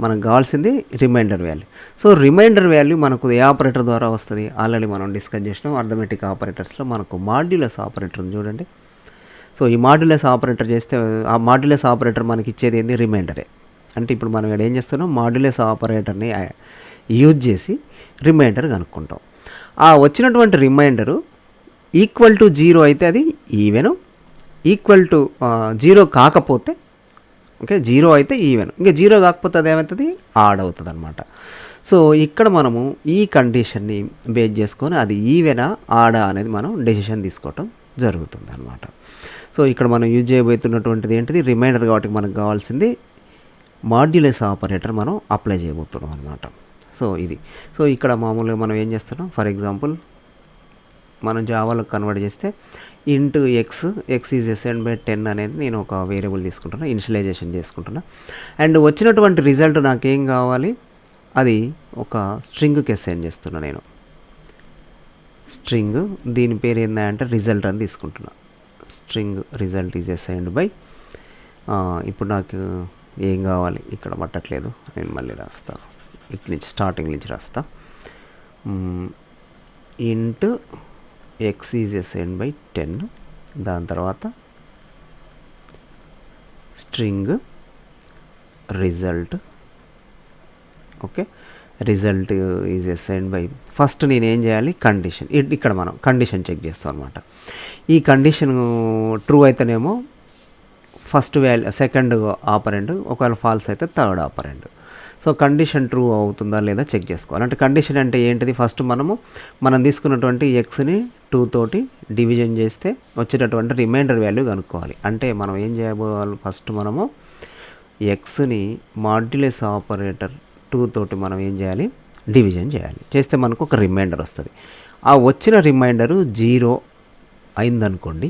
మనకు కావాల్సింది reminder value. So reminder value మనకు ఏ ఆపరేటర్ ద్వారా వస్తుంది, ఆల్రెడీ మనం డిస్కస్ చేసినాం. అర్థమెటిక్ ఆపరేటర్స్లో మనకు మాడ్యులస్ ఆపరేటర్ చూడండి. సో ఈ మాడ్యులస్ ఆపరేటర్ చేస్తే ఆ మాడ్యులస్ ఆపరేటర్ మనకి ఇచ్చేది ఏంది, రిమైండరే. అంటే ఇప్పుడు మనం ఇక్కడ ఏం చేస్తున్నాం, మాడ్యులస్ ఆపరేటర్ని యూజ్ చేసి రిమైండర్ కనుక్కుంటాం. ఆ వచ్చినటువంటి రిమైండరు ఈక్వల్ టు 0 అయితే అది ఈవెను, ఈక్వల్ టు 0 కాకపోతే, ఓకే 0 అయితే ఈవెన్, ఇంకా 0 కాకపోతే అది ఏమవుతుంది, ఆడ్ అవుతుంది అనమాట. సో ఇక్కడ మనము ఈ కండిషన్ని బేస్ చేసుకొని అది ఈవెనా ఆడా అనేది మనం డెసిషన్ తీసుకోవటం జరుగుతుంది అనమాట. సో ఇక్కడ మనం యూజ్ చేయబోతున్నటువంటిది ఏంటిది, రిమైండర్ కాబట్టి మనకు కావాల్సింది మాడ్యులస్ ఆపరేటర్ మనం అప్లై చేయబోతున్నాం అనమాట. సో ఇది. సో ఇక్కడ మామూలుగా మనం ఏం చేస్తున్నాం, ఫర్ ఎగ్జాంపుల్ మనం జావాలో కన్వర్ట్ చేస్తే into X is assigned by 10 అనేది నేను ఒక వేరియబుల్ తీసుకుంటున్నా, ఇనిషియలైజేషన్ చేసుకుంటున్నా. అండ్ వచ్చినటువంటి రిజల్ట్ నాకేం కావాలి, అది ఒక స్ట్రింగ్కి అసైన్ చేస్తున్నా నేను. స్ట్రింగ్ దీని పేరు ఏంటంటే రిజల్ట్ అని తీసుకుంటున్నా. String result is assigned by, ఇప్పుడు నాకు ఏం కావాలి ఇక్కడ పట్టట్లేదు, నేను మళ్ళీ రాస్తా, ఇటు నుంచి స్టార్టింగ్ నుంచి రాస్తా. Into X is assigned by 10, దాని తర్వాత string result, okay result is assigned by, first నేను ఏం చేయాలి, కండిషన్. ఇక్కడ మనం కండిషన్ చెక్ చేస్తాం అనమాట. ఈ కండిషన్ ట్రూ అయితేనేమో ఫస్ట్ వాల్యూ సెకండ్ ఆపరెంట్, ఒకవేళ ఫాల్స్ అయితే third operant. So condition true అవుతుందా లేదా చెక్ చేసుకోవాలి. అంటే కండిషన్ అంటే ఏంటిది, ఫస్ట్ మనం తీసుకున్నటువంటి ఎక్స్ని 2 తోటి డివిజన్ చేస్తే వచ్చేటటువంటి రిమైండర్ వాల్యూ కనుక్కోవాలి. అంటే మనం ఏం చేయబోవాలి, ఫస్ట్ మనము ఎక్స్ని మాడ్యులస్ ఆపరేటర్ 2 తోటి మనం ఏం చేయాలి, డివిజన్ చేయాలి. చేస్తే మనకు ఒక రిమైండర్ వస్తుంది. ఆ వచ్చిన రిమైండరు 0 అయిందనుకోండి,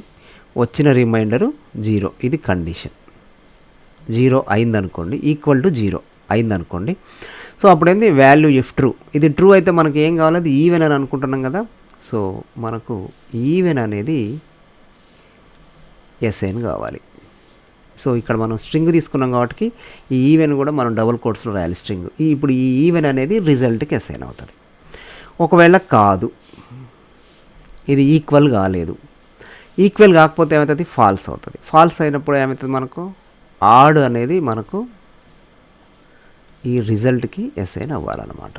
వచ్చిన రిమైండరు 0, ఇది కండిషన్. 0 అయిందనుకోండి, ఈక్వల్ టు 0 అయిందనుకోండి. సో అప్పుడేంది వాల్యూ ఇఫ్ ట్రూ, ఇది ట్రూ అయితే మనకి ఏం కావాలి, అది ఈవెన్ అని అనుకుంటున్నాం కదా. సో మనకు ఈవెన్ అనేది ఎస్ఐన్ కావాలి. సో ఇక్కడ మనం స్ట్రింగ్ తీసుకున్నాం కాబట్టి ఈ ఈవెన్ కూడా మనం డబుల్ కోట్స్లో రాయాలి స్ట్రింగ్. ఇప్పుడు ఈ ఈవెన్ అనేది రిజల్ట్కి అసైన్ అవుతుంది. ఒకవేళ కాదు, ఇది ఈక్వల్ కాలేదు, ఈక్వల్ కాకపోతే ఏమవుతుంది, ఫాల్స్ అవుతుంది. ఫాల్స్ అయినప్పుడు ఏమవుతుంది, మనకు ఆడ్ అనేది మనకు ఈ రిజల్ట్కి అసైన్ అవ్వాలన్నమాట,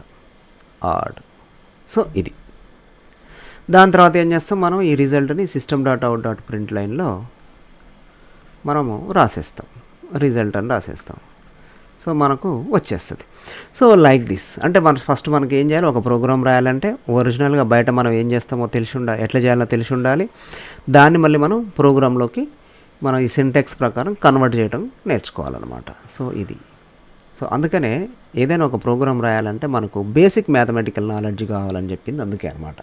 ఆడ్. సో ఇది. దాని తర్వాత ఏం చేస్తాం, మనం ఈ రిజల్ట్ని system.out.printlnలో మనము రాసేస్తాం, రిజల్ట్ అని రాసేస్తాం. సో మనకు వచ్చేస్తుంది. సో లైక్ దిస్ అంటే ఫస్ట్ మనకి ఏం చేయాలి, ఒక ప్రోగ్రామ్ రాయాలంటే ఒరిజినల్గా బయట మనం ఏం చేస్తామో తెలిసి ఉండాలి, ఎట్లా చేయాలో తెలిసి ఉండాలి. దాన్ని మళ్ళీ మనం ప్రోగ్రాంలోకి మనం ఈ సింటాక్స్ ప్రకారం కన్వర్ట్ చేయడం నేర్చుకోవాలన్నమాట. సో ఇది సో అందుకనే ఏదైనా ఒక ప్రోగ్రామ్ రాయాలంటే మనకు బేసిక్ మ్యాథమెటికల్ నాలెడ్జ్ కావాలని చెప్పింది అందుకే అనమాట.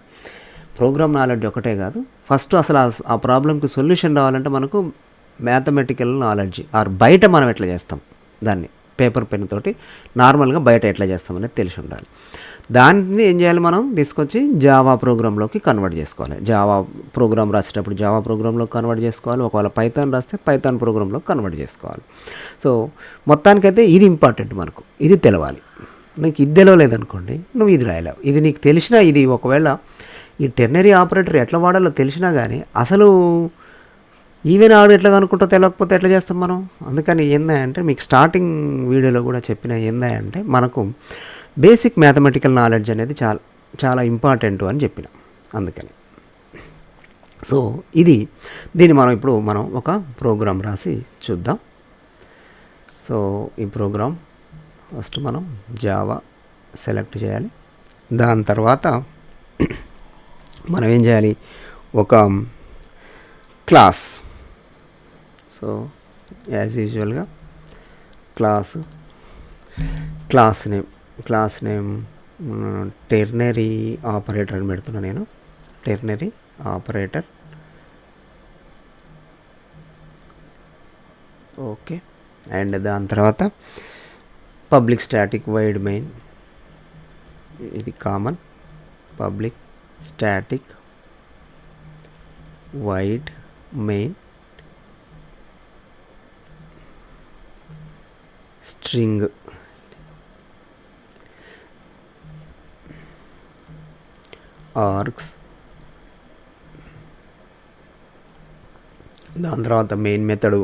ప్రోగ్రామ్ నాలెడ్జ్ ఒకటే కాదు, ఫస్ట్ అసలు ఆ ప్రాబ్లంకి సొల్యూషన్ రావాలంటే మనకు మ్యాథమెటికల్ నాలెడ్జ్ బయట మనం ఎట్లా చేస్తాం దాన్ని పేపర్ పెన్ తోటి నార్మల్గా బయట ఎట్లా చేస్తాం అనేది తెలిసి ఉండాలి. దాన్ని ఏం చేయాలి, మనం తీసుకొచ్చి జావా ప్రోగ్రాంలోకి కన్వర్ట్ చేసుకోవాలి. జావా ప్రోగ్రామ్ రాసేటప్పుడు జావా ప్రోగ్రాంలోకి కన్వర్ట్ చేసుకోవాలి. ఒకవేళ పైథాన్ రాస్తే పైథాన్ ప్రోగ్రాంలోకి కన్వర్ట్ చేసుకోవాలి. సో మొత్తానికైతే ఇది ఇంపార్టెంట్, మనకు ఇది తెలవాలి. నీకు ఇది తెలవలేదనుకోండి, నువ్వు ఇది రాయలేవు. ఇది నీకు తెలిసినా, ఇది ఒకవేళ ఈ టెర్నరీ ఆపరేటర్ ఎట్లా వాడాలో తెలిసినా కానీ అసలు ఈవెన్ ఆడు ఎట్లా కనుక్కుంటా తెలియకపోతే ఎట్లా చేస్తాం మనం. అందుకని ఏందంటే మీకు స్టార్టింగ్ వీడియోలో కూడా చెప్పిన ఏందంటే మనకు బేసిక్ మ్యాథమెటికల్ నాలెడ్జ్ అనేది చాలా చాలా ఇంపార్టెంట్ అని చెప్పిన. అందుకని సో దీన్ని మనం ఒక ప్రోగ్రామ్ రాసి చూద్దాం. సో ఈ ప్రోగ్రామ్ ఫస్ట్ మనం జావా సెలెక్ట్ చేయాలి. దాని తర్వాత మనం ఏం చేయాలి, ఒక క్లాస్. సో యాజ్ యూజువల్గా క్లాస్ నేమ్ టెర్నరీ ఆపరేటర్ అని పెడుతున్నా నేను. Ternary operator okay. అండ్ దాని తర్వాత పబ్లిక్ స్టాటిక్ వైడ్ మెయిన్, ఇది common. Public static wide main string args. దాని తర్వాత మెయిన్ మెథడ్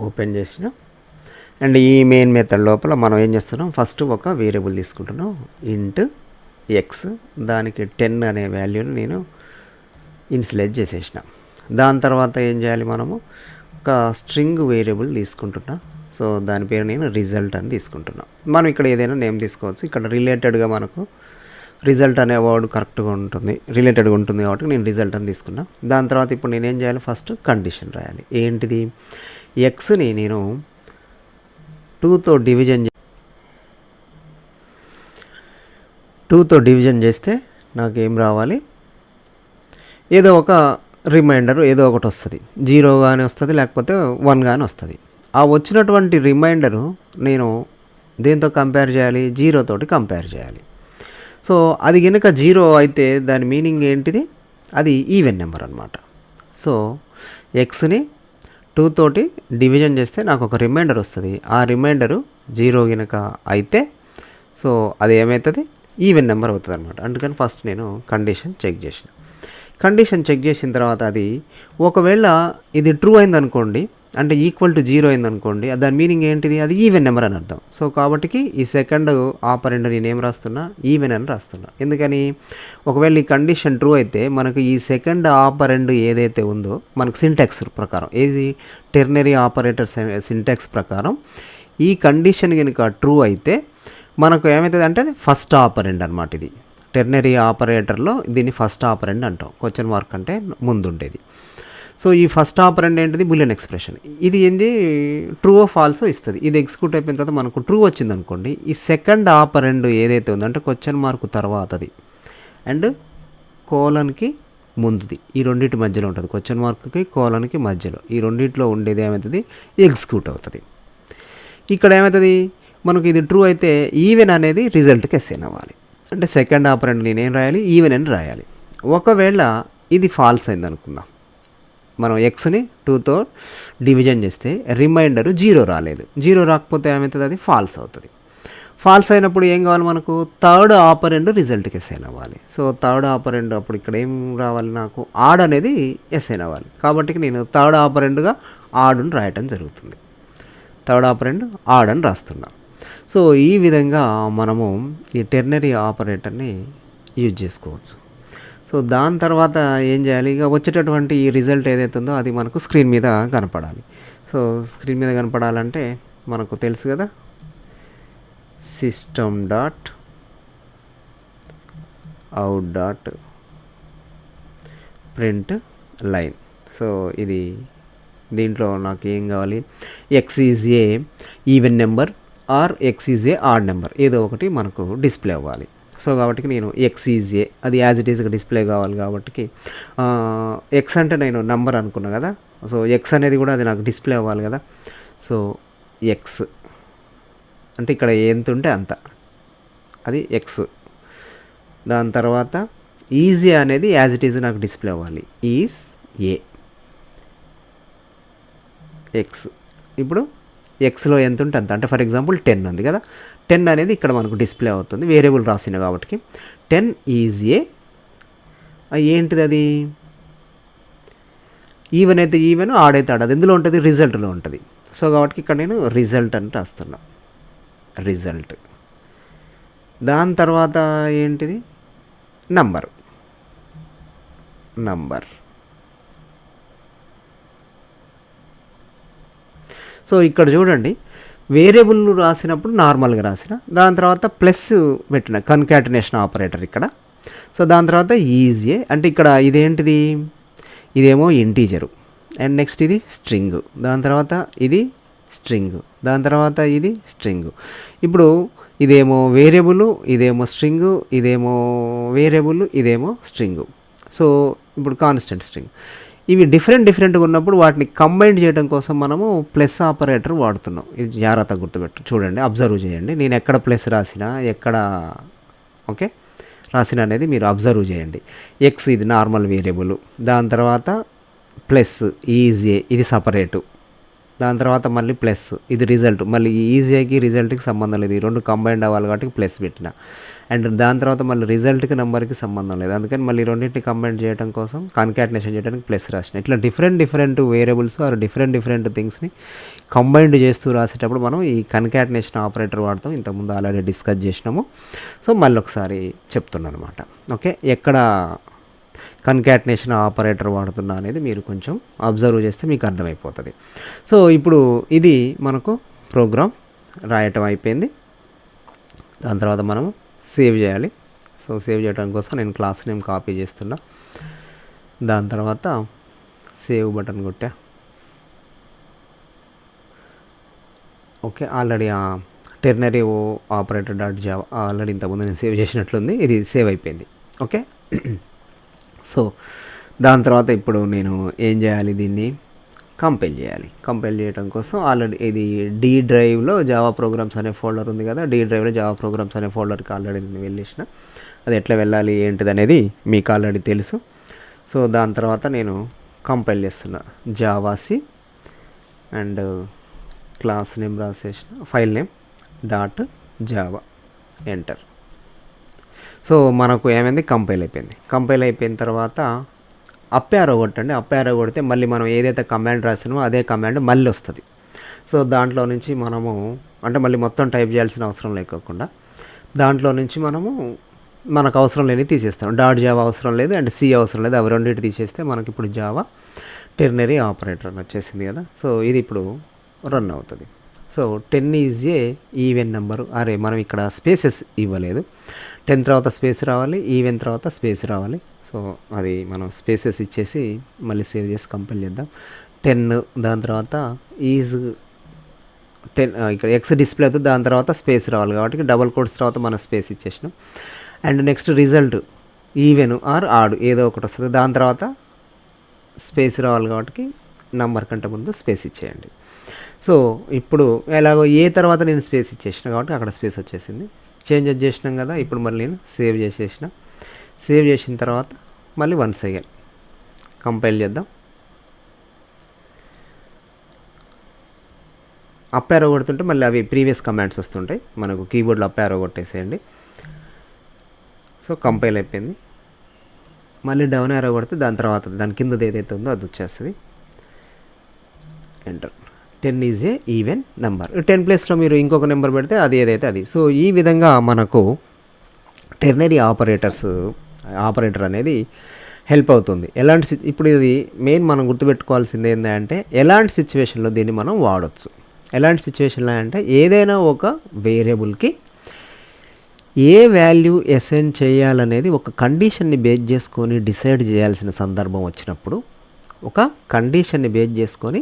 ఓపెన్ చేసిన. అండ్ ఈ మెయిన్ మెథడ్ లోపల మనం ఏం చేస్తున్నాం, ఫస్ట్ ఒక వేరియబుల్ తీసుకుంటున్నాం ఇంట్ ఎక్స్. దానికి 10 అనే వాల్యూని నేను ఇన్స్లైజ్ చేసేసిన. దాని తర్వాత ఏం చేయాలి, మనము ఒక స్ట్రింగ్ వేరియబుల్ తీసుకుంటున్నా. సో దాని పేరు నేను రిజల్ట్ అని తీసుకుంటున్నా. మనం ఇక్కడ ఏదైనా నేమ్ తీసుకోవచ్చు. ఇక్కడ రిలేటెడ్గా మనకు రిజల్ట్ అనే వర్డ్ కరెక్ట్గా ఉంటుంది, రిలేటెడ్గా ఉంటుంది కాబట్టి నేను రిజల్ట్ అని తీసుకున్నా. దాని తర్వాత ఇప్పుడు నేనేం చేయాలి, ఫస్ట్ కండిషన్ రాయాలి. ఏంటిది, ఎక్స్ని నేను 2తో డివిజన్ చేస్తే నాకేం రావాలి, ఏదో ఒక రిమైండర్ ఏదో ఒకటి వస్తుంది. 0 కానీ వస్తుంది, లేకపోతే 1 కానీ వస్తుంది. ఆ వచ్చినటువంటి రిమైండరు నేను దేంతో కంపేర్ చేయాలి, 0 తోటి కంపేర్ చేయాలి. సో అది కనుక 0 అయితే దాని మీనింగ్ ఏంటిది, అది ఈవెన్ నెంబర్ అనమాట. సో ఎక్స్ని 2 తోటి డివిజన్ చేస్తే నాకు ఒక రిమైండర్ వస్తుంది. ఆ రిమైండరు 0 కనుక అయితే సో అది ఏమవుతుంది, ఈవెన్ నెంబర్ అవుతుంది అనమాట. అందుకని ఫస్ట్ నేను కండిషన్ చెక్ చేసిన తర్వాత అది ఒకవేళ ఇది ట్రూ అయిందనుకోండి, అంటే ఈక్వల్ టు 0 అయిందనుకోండి, దాని మీనింగ్ ఏంటిది, అది ఈవెన్ నెంబర్ అని అర్థం. సో కాబట్టి ఈ సెకండ్ ఆపరెండ్ నేనేం రాస్తున్నా, ఈవెన్ అని రాస్తున్నా. ఎందుకని, ఒకవేళ ఈ కండిషన్ ట్రూ అయితే మనకు ఈ సెకండ్ ఆపరెండ్ ఏదైతే ఉందో మనకు సింటాక్స్ ప్రకారం, ఏది టెర్నరీ ఆపరేటర్ సింటాక్స్ ప్రకారం ఈ కండిషన్ కనుక ట్రూ అయితే మనకు ఏమవుతుంది అంటే ఫస్ట్ ఆపరెండ్ అనమాట. ఇది టెర్నరీ ఆపరేటర్లో దీన్ని ఫస్ట్ ఆపరెండ్ అంటాం, క్వశ్చన్ మార్క్ అంటే ముందుండేది. సో ఈ ఫస్ట్ ఆపరెండ్ ఏంటిది, బులియన్ ఎక్స్ప్రెషన్. ఇది ఏంది, ట్రూ ఆఫ్ ఫాల్స్ ఇస్తుంది. ఇది ఎగ్జిక్యూట్ అయిపోయిన తర్వాత మనకు ట్రూ వచ్చింది అనుకోండి, ఈ సెకండ్ ఆపరెండ్ ఏదైతే ఉందో అంటే క్వశ్చన్ మార్క్ తర్వాతది అండ్ కోలన్కి ముందుది, ఈ రెండింటి మధ్యలో ఉంటుంది. క్వశ్చన్ మార్క్కి కోలన్కి మధ్యలో ఈ రెండింటిలో ఉండేది ఏమవుతుంది, ఎగ్జిక్యూట్ అవుతుంది. ఇక్కడ ఏమవుతుంది, మనకు ఇది ట్రూ అయితే ఈవెన్ అనేది రిజల్ట్కి అసైన్ అవ్వాలి. అంటే సెకండ్ ఆపరెండ్ నేనేం రాయాలి, ఈవెన్ అని రాయాలి. ఒకవేళ ఇది ఫాల్స్ అయింది అనుకుందాం, మనం ఎక్స్ని 2తో డివిజన్ చేస్తే రిమైండరు 0 రాలేదు. 0 రాకపోతే ఏమవుతుంది, అది ఫాల్స్ అవుతుంది. ఫాల్స్ అయినప్పుడు ఏం కావాలి, మనకు థర్డ్ ఆపరెండ్ రిజల్ట్కి అసైన్ అవ్వాలి. సో థర్డ్ ఆపరెండ్ అప్పుడు ఇక్కడ ఏం రావాలి, నాకు ఆడ్ అనేది అసైన్ అవ్వాలి. కాబట్టి నేను థర్డ్ ఆపరెండ్గా ఆడుని రాయటం జరుగుతుంది. థర్డ్ ఆపరెండ్ ఆడ్ అని రాస్తున్నా. సో ఈ విధంగా మనము ఈ టెర్నరీ ఆపరేటర్ని యూజ్ చేసుకోవచ్చు. సో దాని తర్వాత ఏం చేయాలి, ఇక వచ్చేటటువంటి ఈ రిజల్ట్ ఏదైతే ఉందో అది మనకు స్క్రీన్ మీద కనపడాలి. సో స్క్రీన్ మీద కనపడాలంటే మనకు తెలుసు కదా, system dot out dot print line. So ఇది దీంట్లో నాకు ఏం కావాలి, x is a even number or x is a odd number, ఏదో ఒకటి మనకు డిస్ప్లే అవ్వాలి. సో కాబట్టి నేను ఎక్స్ ఈజ్ ఏ, అది యాజ్ ఇట్ ఈజ్గా డిస్ప్లే కావాలి కాబట్టి ఎక్స్ అంటే నేను నంబర్ అనుకున్నా కదా, సో ఎక్స్ అనేది కూడా అది నాకు డిస్ప్లే అవ్వాలి కదా. సో ఎక్స్ అంటే ఇక్కడ ఎంత ఉంటే అంత, అది ఎక్స్. దాని తర్వాత ఈజ్ ఏ అనేది యాజ్ ఇట్ ఈజ్ నాకు డిస్ప్లే అవ్వాలి, ఈజ్ ఏ ఎక్స్. ఇప్పుడు ఎక్స్లో ఎంత ఉంటే అంత, అంటే ఫర్ ఎగ్జాంపుల్ 10 ఉంది కదా, 10 అనేది ఇక్కడ మనకు డిస్ప్లే అవుతుంది, వేరియబుల్ రాసిన కాబట్టి 10 ఈజ్ ఏ. ఏంటిది అది, ఈవెన్ అయితే ఈవెన్, ఆడైతే ఆడదు, ఎందులో ఉంటుంది, రిజల్ట్లో ఉంటుంది. సో కాబట్టి ఇక్కడ నేను రిజల్ట్ అని రాస్తున్నా, రిజల్ట్. దాని తర్వాత ఏంటిది, నంబర్. సో ఇక్కడ చూడండి, వేరియబుల్ రాసినప్పుడు నార్మల్గా రాసిన, దాని తర్వాత ప్లస్ పెట్టిన కన్కాటినేషన్ ఆపరేటర్ ఇక్కడ. సో దాని తర్వాత ఈజీ అంటే ఇక్కడ ఇదేంటిది, ఇదేమో ఇంటీజరు, అండ్ నెక్స్ట్ ఇది స్ట్రింగ్, దాని తర్వాత ఇది స్ట్రింగ్, దాని తర్వాత ఇది స్ట్రింగ్. ఇప్పుడు ఇదేమో వేరియబుల్, ఇదేమో స్ట్రింగ్, ఇదేమో వేరియబుల్, ఇదేమో స్ట్రింగ్. సో ఇప్పుడు కాన్స్టెంట్ స్ట్రింగ్. ఇవి డిఫరెంట్గా ఉన్నప్పుడు వాటిని కంబైన్ చేయడం కోసం మనము ప్లస్ ఆపరేటర్ వాడుతున్నాం. ఇది జాగ్రత్తగా గుర్తుపెట్టు, చూడండి, అబ్జర్వ్ చేయండి. నేను ఎక్కడ ప్లస్ రాసినా, ఎక్కడ ఓకే రాసిన అనేది మీరు అబ్జర్వ్ చేయండి. ఎక్స్ ఇది నార్మల్ వేరియబుల్, దాని తర్వాత ప్లస్ ఈజీ ఇది సపరేటు, దాని తర్వాత మళ్ళీ ప్లస్ ఇది రిజల్ట్, మళ్ళీ ఈజీకి రిజల్ట్కి సంబంధం లేదు, ఈ రెండు కంబైండ్ అవ్వాలి కాబట్టి ప్లస్ పెట్టిన. అండ్ దాని తర్వాత మళ్ళీ రిజల్ట్కి నెంబర్కి సంబంధం లేదు, అందుకని మళ్ళీ రెండింటిని కంబైన్ చేయడం కోసం కాన్కాటినేషన్ చేయడానికి ప్లస్ రాసిన. ఇట్లా డిఫరెంట్ వేరియబుల్స్ ఆర్ డిఫరెంట్ థింగ్స్ని కంబైండ్ చేస్తూ రాసేటప్పుడు మనం ఈ కన్కాటినేషన్ ఆపరేటర్ వాడతాం. ఇంతకుముందు ఆల్రెడీ డిస్కస్ చేసినాము. సో మళ్ళీ ఒకసారి చెప్తున్నాను అనమాట. ఓకే, ఎక్కడ కన్కాటినేషన్ ఆపరేటర్ వాడుతున్నా అనేది మీరు కొంచెం అబ్జర్వ్ చేస్తే మీకు అర్థమైపోతుంది. సో ఇప్పుడు ఇది మనకు ప్రోగ్రామ్ రాయటం అయిపోయింది. దాని తర్వాత మనము సేవ్ చేయాలి. సో సేవ్ చేయడం కోసం నేను క్లాస్ నేమ్ కాపీ చేస్తున్నా, దాని తర్వాత సేవ్ బటన్ కొట్టా. Okay, already ternary operator dot Java already ఇంతకుముందు నేను సేవ్ చేసినట్లుంది, ఇది సేవ్ అయిపోయింది. ఓకే, సో దాని తర్వాత ఇప్పుడు నేను ఏం చేయాలి, దీన్ని కంపైల్ చేయాలి. కంపైల్ చేయడం కోసం ఆల్రెడీ ఇది డి డ్రైవ్లో జావా ప్రోగ్రామ్స్ అనే ఫోల్డర్ ఉంది కదా, డి డ్రైవ్లో జావా ప్రోగ్రామ్స్ అనే ఫోల్డర్కి ఆల్రెడీ నేను వెళ్ళేసిన. అది ఎట్లా వెళ్ళాలి ఏంటిది అనేది మీకు ఆల్రెడీ తెలుసు. సో దాని తర్వాత నేను కంపైల్ చేస్తున్నా, జావాసి అండ్ క్లాస్ నేమ్ రాసేసిన, file name dot java, enter. So మనకు ఏమైంది, కంపైల్ అయిపోయింది. కంపైల్ అయిపోయిన తర్వాత అప్ యారో కొట్టండి. అప్ యారో కొడితే మళ్ళీ మనం ఏదైతే కమాండ్ రాసినామో అదే కమాండ్ మళ్ళీ వస్తుంది. సో దాంట్లో నుంచి మనము అంటే మళ్ళీ మొత్తం టైప్ చేయాల్సిన అవసరం లేకోకుండా దాంట్లో నుంచి మనము మనకు అవసరం లేని తీసేస్తాం. డాట్ జావా అవసరం లేదు అండ్ సి అవసరం లేదు, అవి రెండింటి తీసేస్తే మనకి ఇప్పుడు జావా టెర్నరీ ఆపరేటర్ వచ్చేసింది కదా. సో ఇది ఇప్పుడు రన్ అవుతుంది. So 10 is a even number. అరే మనం ఇక్కడ స్పేసెస్ ఇవ్వలేదు, 10 తర్వాత స్పేస్ రావాలి, ఈవెన్ తర్వాత స్పేస్ రావాలి. సో అది మనం స్పేసెస్ ఇచ్చేసి మళ్ళీ సేవ్ చేసి కంపైల్ చేద్దాం. 10 దాని తర్వాత ఈజ్ 10 ఇక్కడ ఎక్స్ డిస్ప్లే అవుతుంది, దాని తర్వాత స్పేస్ రావాలి కాబట్టి డబల్ కోట్స్ తర్వాత మనం స్పేస్ ఇచ్చేసినాం. And next result even or odd ఏదో ఒకటి వస్తుంది, దాని తర్వాత స్పేస్ రావాలి కాబట్టి నంబర్ కంటే ముందు స్పేస్ ఇచ్చేయండి. సో ఇప్పుడు ఎలాగో ఏ తర్వాత నేను స్పేస్ ఇచ్చేసిన కాబట్టి అక్కడ స్పేస్ వచ్చేసింది. చేంజ్ చేసినాం కదా, ఇప్పుడు మళ్ళీ నేను సేవ్ చేసేసిన. సేవ్ చేసిన తర్వాత మళ్ళీ వన్స్ అగైన్ కంపైల్ చేద్దాం. అప్ యారో కొడుతుంటే మళ్ళీ అవి ప్రీవియస్ కమాండ్స్ వస్తుంటాయి, మనకు కీబోర్డ్లో అప్ యారో కొట్టేసేయండి. సో కంపైల్ అయిపోయింది. మళ్ళీ డౌన్ యారో కొడితే దాని తర్వాత దాని కిందది ఏదైతే ఉందో అది వచ్చేస్తుంది. Enter. 10 is a even number. 10 ప్లేస్లో మీరు ఇంకొక నెంబర్ పెడితే అది ఏదైతే అది. సో ఈ విధంగా మనకు టెర్నరీ ఆపరేటర్ అనేది హెల్ప్ అవుతుంది. ఇప్పుడు ఇది మెయిన్ మనం గుర్తుపెట్టుకోవాల్సింది ఏంటంటే ఎలాంటి సిచ్యువేషన్లో దీన్ని మనం వాడచ్చు. ఎలాంటి సిచ్యువేషన్లో అంటే ఏదైనా ఒక వేరియబుల్కి ఏ వాల్యూ అసైన్ చేయాలనేది ఒక కండిషన్ని బేస్ చేసుకొని డిసైడ్ చేయాల్సిన సందర్భం వచ్చినప్పుడు, ఒక కండిషన్ని బేస్ చేసుకొని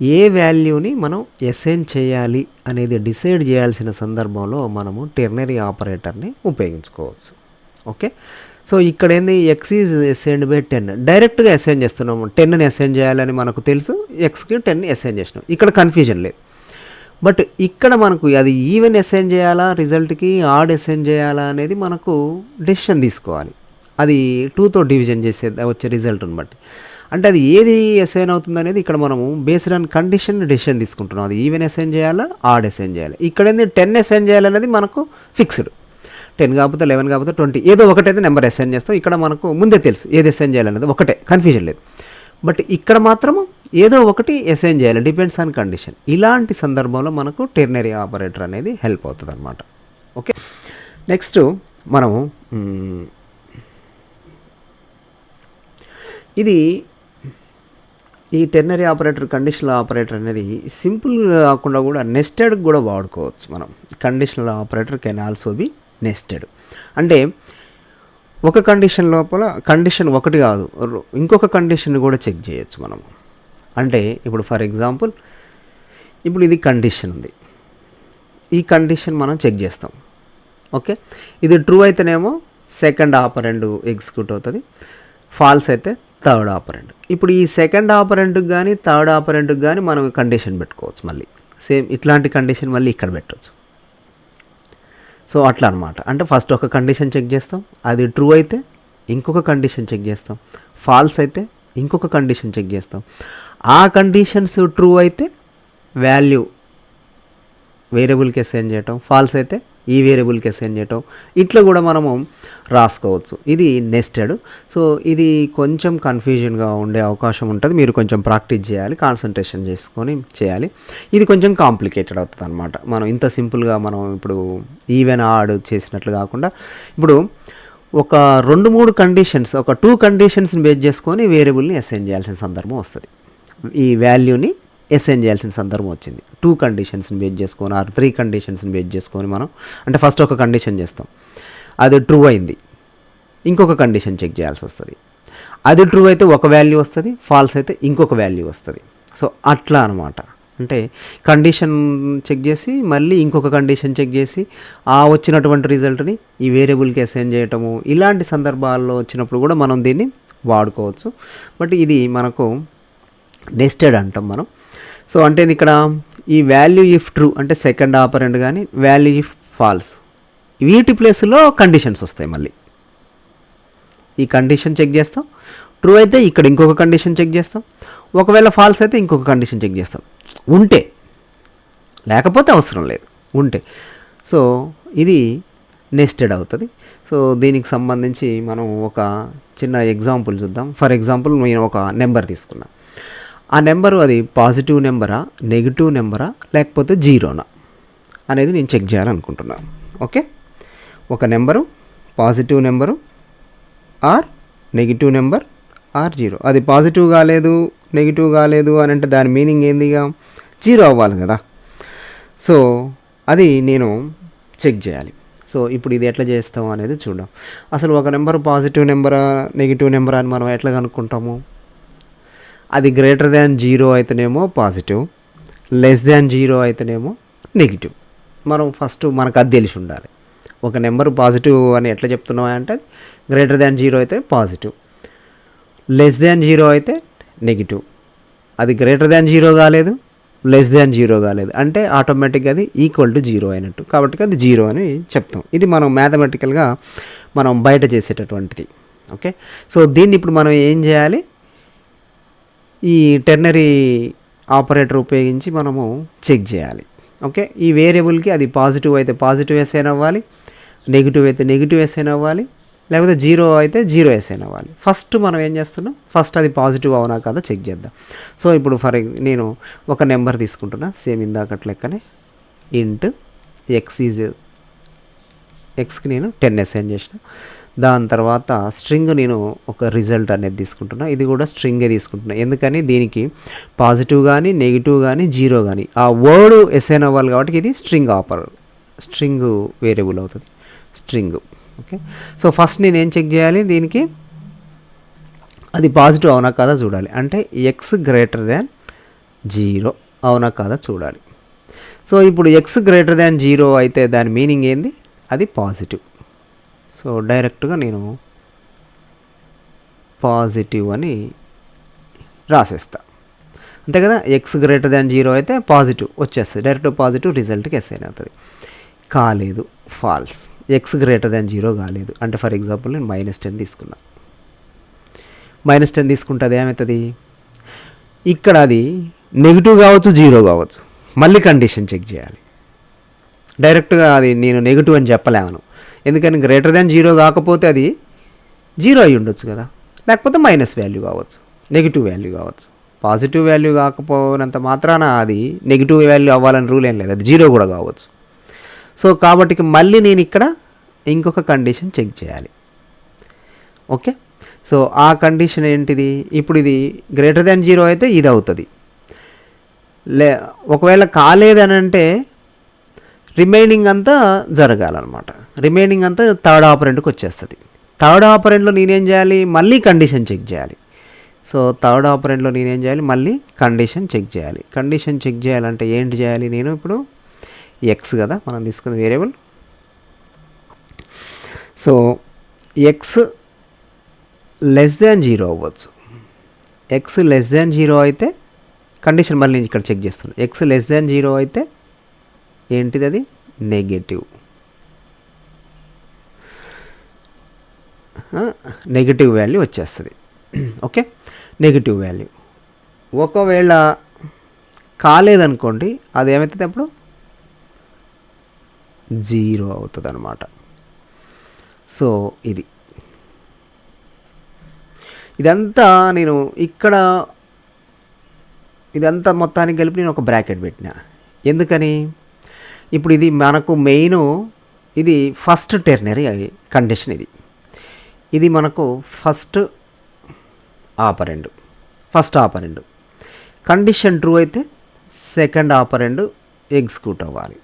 ఏ వాల్యూని మనం అసైన్ చేయాలి అనేది డిసైడ్ చేయాల్సిన సందర్భంలో మనము టెర్నరీ ఆపరేటర్ని ఉపయోగించుకోవచ్చు. ఓకే, సో ఇక్కడ ఏంది ఎక్స్ ఈజ్ అసైన్డ్ బై 10, డైరెక్ట్గా అసైన్ చేస్తున్నాము. 10ని అసైన్ చేయాలని మనకు తెలుసు, ఎక్స్కి 10ని అసైన్ చేసినాం, ఇక్కడ కన్ఫ్యూజన్ లేదు. బట్ ఇక్కడ మనకు అది ఈవెన్ అసైన్ చేయాలా, రిజల్ట్కి ఆడ్ అసైన్ చేయాలా అనేది మనకు డెసిషన్ తీసుకోవాలి. అది 2తో డివిజన్ చేసే వచ్చే రిజల్ట్ని బట్టి, అంటే అది ఏది అసైన్ అవుతుంది అనేది ఇక్కడ మనము బేస్డ్ ఆన్ కండిషన్ డెసిషన్ తీసుకుంటున్నాం. అది ఈవెన్ అసైన్ చేయాలా, ఆడ్ అసైన్ చేయాలి. ఇక్కడ ఏంది 10 అసైన్ చేయాలనేది మనకు ఫిక్స్డ్. 10 కాకపోతే 11 కాకపోతే 20, ఏదో ఒకటైతే నెంబర్ అసైన్ చేస్తాం. ఇక్కడ మనకు ముందే తెలుసు ఏది అసైన్ చేయాలనేది, ఒకటే, కన్ఫ్యూజన్ లేదు. బట్ ఇక్కడ మాత్రము ఏదో ఒకటి అసైన్ చేయాలి, డిపెండ్స్ ఆన్ కండిషన్. ఇలాంటి సందర్భంలో మనకు టెర్నరీ ఆపరేటర్ అనేది హెల్ప్ అవుతుంది అనమాట. ఓకే, నెక్స్ట్ మనము ఇది ఈ టెర్నరీ ఆపరేటర్, కండిషనల్ ఆపరేటర్ అనేది సింపుల్గా కాకుండా కూడా నెస్టెడ్ కూడా వాడుకోవచ్చు మనం. Conditional operator can also be nested. అంటే ఒక కండిషన్ లోపల కండిషన్ ఒకటి కాదు, ఇంకొక కండిషన్ కూడా చెక్ చేయొచ్చు మనం. అంటే ఇప్పుడు ఫర్ ఎగ్జాంపుల్, ఇప్పుడు ఇది కండిషన్ ఉంది, ఈ కండిషన్ మనం చెక్ చేస్తాం. ఓకే, ఇది ట్రూ అయితేనేమో సెకండ్ ఆపరెండ్ ఎగ్జిక్యూట్ అవుతుంది, ఫాల్స్ అయితే థర్డ్ ఆపరెంట్. ఇప్పుడు ఈ సెకండ్ ఆపరెంట్కి కానీ థర్డ్ ఆపరెంట్కి కానీ మనం కండిషన్ పెట్టుకోవచ్చు. మళ్ళీ సేమ్ ఇట్లాంటి కండిషన్ మళ్ళీ ఇక్కడ పెట్టవచ్చు. సో అట్లా అనమాట. అంటే ఫస్ట్ ఒక కండిషన్ చెక్ చేస్తాం, అది ట్రూ అయితే ఇంకొక కండిషన్ చెక్ చేస్తాం, ఫాల్స్ అయితే ఇంకొక కండిషన్ చెక్ చేస్తాం. ఆ కండిషన్స్ ట్రూ అయితే వాల్యూ వేరియబుల్కి అసైన్ చేయటం, ఫాల్స్ అయితే ఈ వేరియబుల్కి అసైన్ చేయటం, ఇట్లా కూడా మనము రాసుకోవచ్చు. ఇది నెస్టెడ్. సో ఇది కొంచెం కన్ఫ్యూజన్గా ఉండే అవకాశం ఉంటుంది, మీరు కొంచెం ప్రాక్టీస్ చేయాలి, కాన్సన్ట్రేషన్ చేసుకొని చేయాలి. ఇది కొంచెం కాంప్లికేటెడ్ అవుతుంది అనమాట. మనం ఇంత సింపుల్గా మనం ఇప్పుడు ఈవెన్ ఆడ్ చేసినట్లు కాకుండా, ఇప్పుడు ఒక 2-3 కండిషన్స్, ఒక 2 కండిషన్స్ని బేస్ చేసుకొని వేరియబుల్ని అసైన్ చేయాల్సిన సందర్భం వస్తుంది. ఈ వాల్యూని అసైన్ చేయాల్సిన సందర్భం వచ్చింది. 2 కండిషన్స్ని బేస్ చేసుకొని ఆర్ 3 కండిషన్స్ని బేస్ చేసుకొని మనం, అంటే ఫస్ట్ ఒక కండిషన్ చేస్తాం, అది ట్రూ అయింది, ఇంకొక కండిషన్ చెక్ చేయాల్సి వస్తుంది. అది ట్రూ అయితే ఒక వాల్యూ వస్తుంది, ఫాల్స్ అయితే ఇంకొక వాల్యూ వస్తుంది. సో అట్లా అనమాట. అంటే కండిషన్ చెక్ చేసి మళ్ళీ ఇంకొక కండిషన్ చెక్ చేసి ఆ వచ్చినటువంటి రిజల్ట్ని ఈ వేరియబుల్కి అసైన్ చేయటము, ఇలాంటి సందర్భాల్లో వచ్చినప్పుడు కూడా మనం దీన్ని వాడుకోవచ్చు. బట్ ఇది మనకు నెస్టెడ్ అంటాం మనం. సో అంటే ఇక్కడ ఈ వాల్యూ ఇఫ్ ట్రూ అంటే సెకండ్ ఆపరెంట్ కానీ వాల్యూ ఇఫ్ ఫాల్స్, వీటి ప్లేస్లో కండిషన్స్ వస్తాయి. మళ్ళీ ఈ కండిషన్ చెక్ చేస్తాం, ట్రూ అయితే ఇక్కడ ఇంకొక కండిషన్ చెక్ చేస్తాం, ఒకవేళ ఫాల్స్ అయితే ఇంకొక కండిషన్ చెక్ చేస్తాం, ఉంటే, లేకపోతే అవసరం లేదు, ఉంటే. సో ఇది నెస్టెడ్ అవుతుంది. సో దీనికి సంబంధించి మనం ఒక చిన్న ఎగ్జాంపుల్ చూద్దాం. ఫర్ ఎగ్జాంపుల్ నేను ఒక నెంబర్ తీసుకున్నా, ఆ నెంబరు అది పాజిటివ్ నెంబరా, నెగిటివ్ నెంబరా, లేకపోతే జీరోనా అనేది నేను చెక్ చేయాలనుకుంటున్నాను. ఓకే, ఒక number positive number or negative number or zero, అది పాజిటివ్ కాలేదు నెగిటివ్ కాలేదు అని అంటే దాని మీనింగ్ ఏందిగా, జీరో అవ్వాలి కదా. సో అది నేను చెక్ చేయాలి. సో ఇప్పుడు ఇది ఎట్లా చేస్తాం అనేది చూద్దాం. అసలు ఒక నెంబర్ పాజిటివ్ నెంబరా నెగిటివ్ నెంబరా అని మనం ఎట్లా కనుక్కుంటాము? అది గ్రేటర్ దాన్ 0 అయితేనేమో పాజిటివ్, లెస్ దాన్ 0 అయితేనేమో నెగిటివ్. మనం ఫస్ట్ మనకు అది తెలిసి ఉండాలి. ఒక నెంబర్ పాజిటివ్ అని ఎట్లా చెప్తున్నాం అంటే గ్రేటర్ దాన్ 0 అయితే పాజిటివ్, లెస్ దాన్ 0 అయితే నెగిటివ్. అది గ్రేటర్ దాన్ 0 కాలేదు, లెస్ దాన్ 0 కాలేదు అంటే ఆటోమేటిక్గా అది ఈక్వల్ టు 0 అయినట్టు, కాబట్టి అది 0 అని చెప్తాం. ఇది మనం మ్యాథమెటికల్గా మనం బయట చేసేటటువంటిది. ఓకే, సో దీన్ని ఇప్పుడు మనం ఏం చేయాలి, ఈ టెర్నరీ ఆపరేటర్ ఉపయోగించి మనము చెక్ చేయాలి. ఓకే, ఈ వేరియబుల్కి అది పాజిటివ్ అయితే పాజిటివ్ అసైన్ అవ్వాలి, నెగిటివ్ అయితే నెగిటివ్ అసైన్ అవ్వాలి, లేకపోతే 0 అయితే 0 అసైన్ అవ్వాలి. ఫస్ట్ మనం ఏం చేస్తున్నాం, ఫస్ట్ అది పాజిటివ్ అవునా కదా చెక్ చేద్దాం. సో ఇప్పుడు నేను ఒక నెంబర్ తీసుకుంటున్నా, సేమ్ ఇందాకట్ లెక్కనే ఇంట్ ఎక్స్ ఈజ్ ఎక్స్కి నేను 10 అసైన్ చేసిన, దాని తర్వాత స్ట్రింగ్ నేను ఒక రిజల్ట్ అనేది తీసుకుంటున్నా, ఇది కూడా స్ట్రింగే తీసుకుంటున్నా. ఎందుకని దీనికి పాజిటివ్ కానీ నెగిటివ్ కానీ జీరో కానీ ఆ వర్డ్ అసైన్ అవ్వాలి కాబట్టి ఇది స్ట్రింగ్ వేరియబుల్ అవుతుంది స్ట్రింగ్. ఓకే, సో ఫస్ట్ నేను ఏం చెక్ చేయాలి, దీనికి అది పాజిటివ్ అవునా కాదా చూడాలి. అంటే ఎక్స్ గ్రేటర్ దాన్ 0 అవునా కాదా చూడాలి. సో ఇప్పుడు ఎక్స్ గ్రేటర్ దాన్ 0 అయితే దాని మీనింగ్ ఏంది, అది పాజిటివ్. సో డైరెక్ట్గా నేను పాజిటివ్ అని రాసేస్తా, అంతే కదా. ఎక్స్ గ్రేటర్ దాన్ 0 అయితే పాజిటివ్ వచ్చేస్తుంది, డైరెక్ట్ పాజిటివ్ రిజల్ట్కి అసైన్ అవుతుంది. కాలేదు, ఫాల్స్. ఎక్స్ గ్రేటర్ దాన్ 0 కాలేదు అంటే ఫర్ ఎగ్జాంపుల్ నేను -10 తీసుకున్నా. -10 తీసుకుంటే అది ఏమవుతుంది, ఇక్కడ అది నెగిటివ్ కావచ్చు, 0 కావచ్చు. మళ్ళీ కండిషన్ చెక్ చేయాలి. డైరెక్ట్గా అది నేను నెగిటివ్ అని చెప్పలేను, ఎందుకని గ్రేటర్ దాన్ 0 కాకపోతే అది 0 అయి ఉండొచ్చు కదా, లేకపోతే మైనస్ వాల్యూ కావచ్చు, నెగిటివ్ వాల్యూ కావచ్చు. పాజిటివ్ వాల్యూ కాకపోయినంత మాత్రాన అది నెగిటివ్ వాల్యూ అవ్వాలని రూల్ ఏం లేదు, అది 0 కూడా కావచ్చు. సో కాబట్టి మళ్ళీ నేను ఇక్కడ ఇంకొక కండిషన్ చెక్ చేయాలి. ఓకే, సో ఆ కండిషన్ ఏంటిది, ఇప్పుడు ఇది గ్రేటర్ దాన్ 0 అయితే ఇది అవుతుంది. ఒకవేళ కాలేదని అంటే రిమైనింగ్ అంతా జరగాలన్నమాట. రిమైనింగ్ అంతా థర్డ్ ఆపరెంట్కి వచ్చేస్తుంది. థర్డ్ ఆపరెంట్లో నేనేం చేయాలి, మళ్ళీ కండిషన్ చెక్ చేయాలి. సో థర్డ్ ఆపరెంట్లో నేనేం చేయాలి, మళ్ళీ కండిషన్ చెక్ చేయాలి. కండిషన్ చెక్ చేయాలంటే ఏంటి చేయాలి, నేను ఇప్పుడు ఎక్స్ కదా మనం తీసుకున్న variable. So X less than 0 అవ్వచ్చు. ఎక్స్ లెస్ దాన్ 0 అయితే కండిషన్ మళ్ళీ నేను ఇక్కడ చెక్ చేస్తున్నాను. ఎక్స్ లెస్ దాన్ 0 అయితే ఏంటిది, అది నెగిటివ్ వాల్యూ వచ్చేస్తుంది. Okay, negative value. ఒకవేళ కాలేదనుకోండి, అది ఏమవుతుంది, అప్పుడు 0 అవుతుంది అన్నమాట. సో ఇదంతా నేను ఇక్కడ ఇదంతా మొత్తానికి కలిపి నేను ఒక బ్రాకెట్ పెట్టిన. ఎందుకని, ఇప్పుడు ఇది మనకు మెయిన్, ఇది ఫస్ట్ టెర్నరీ కండిషన్. ఇది మనకు ఫస్ట్ ఆపరెండ్. కండిషన్ ట్రూ అయితే సెకండ్ ఆపరెండ్ ఎగ్జిక్యూట్ అవ్వాలి.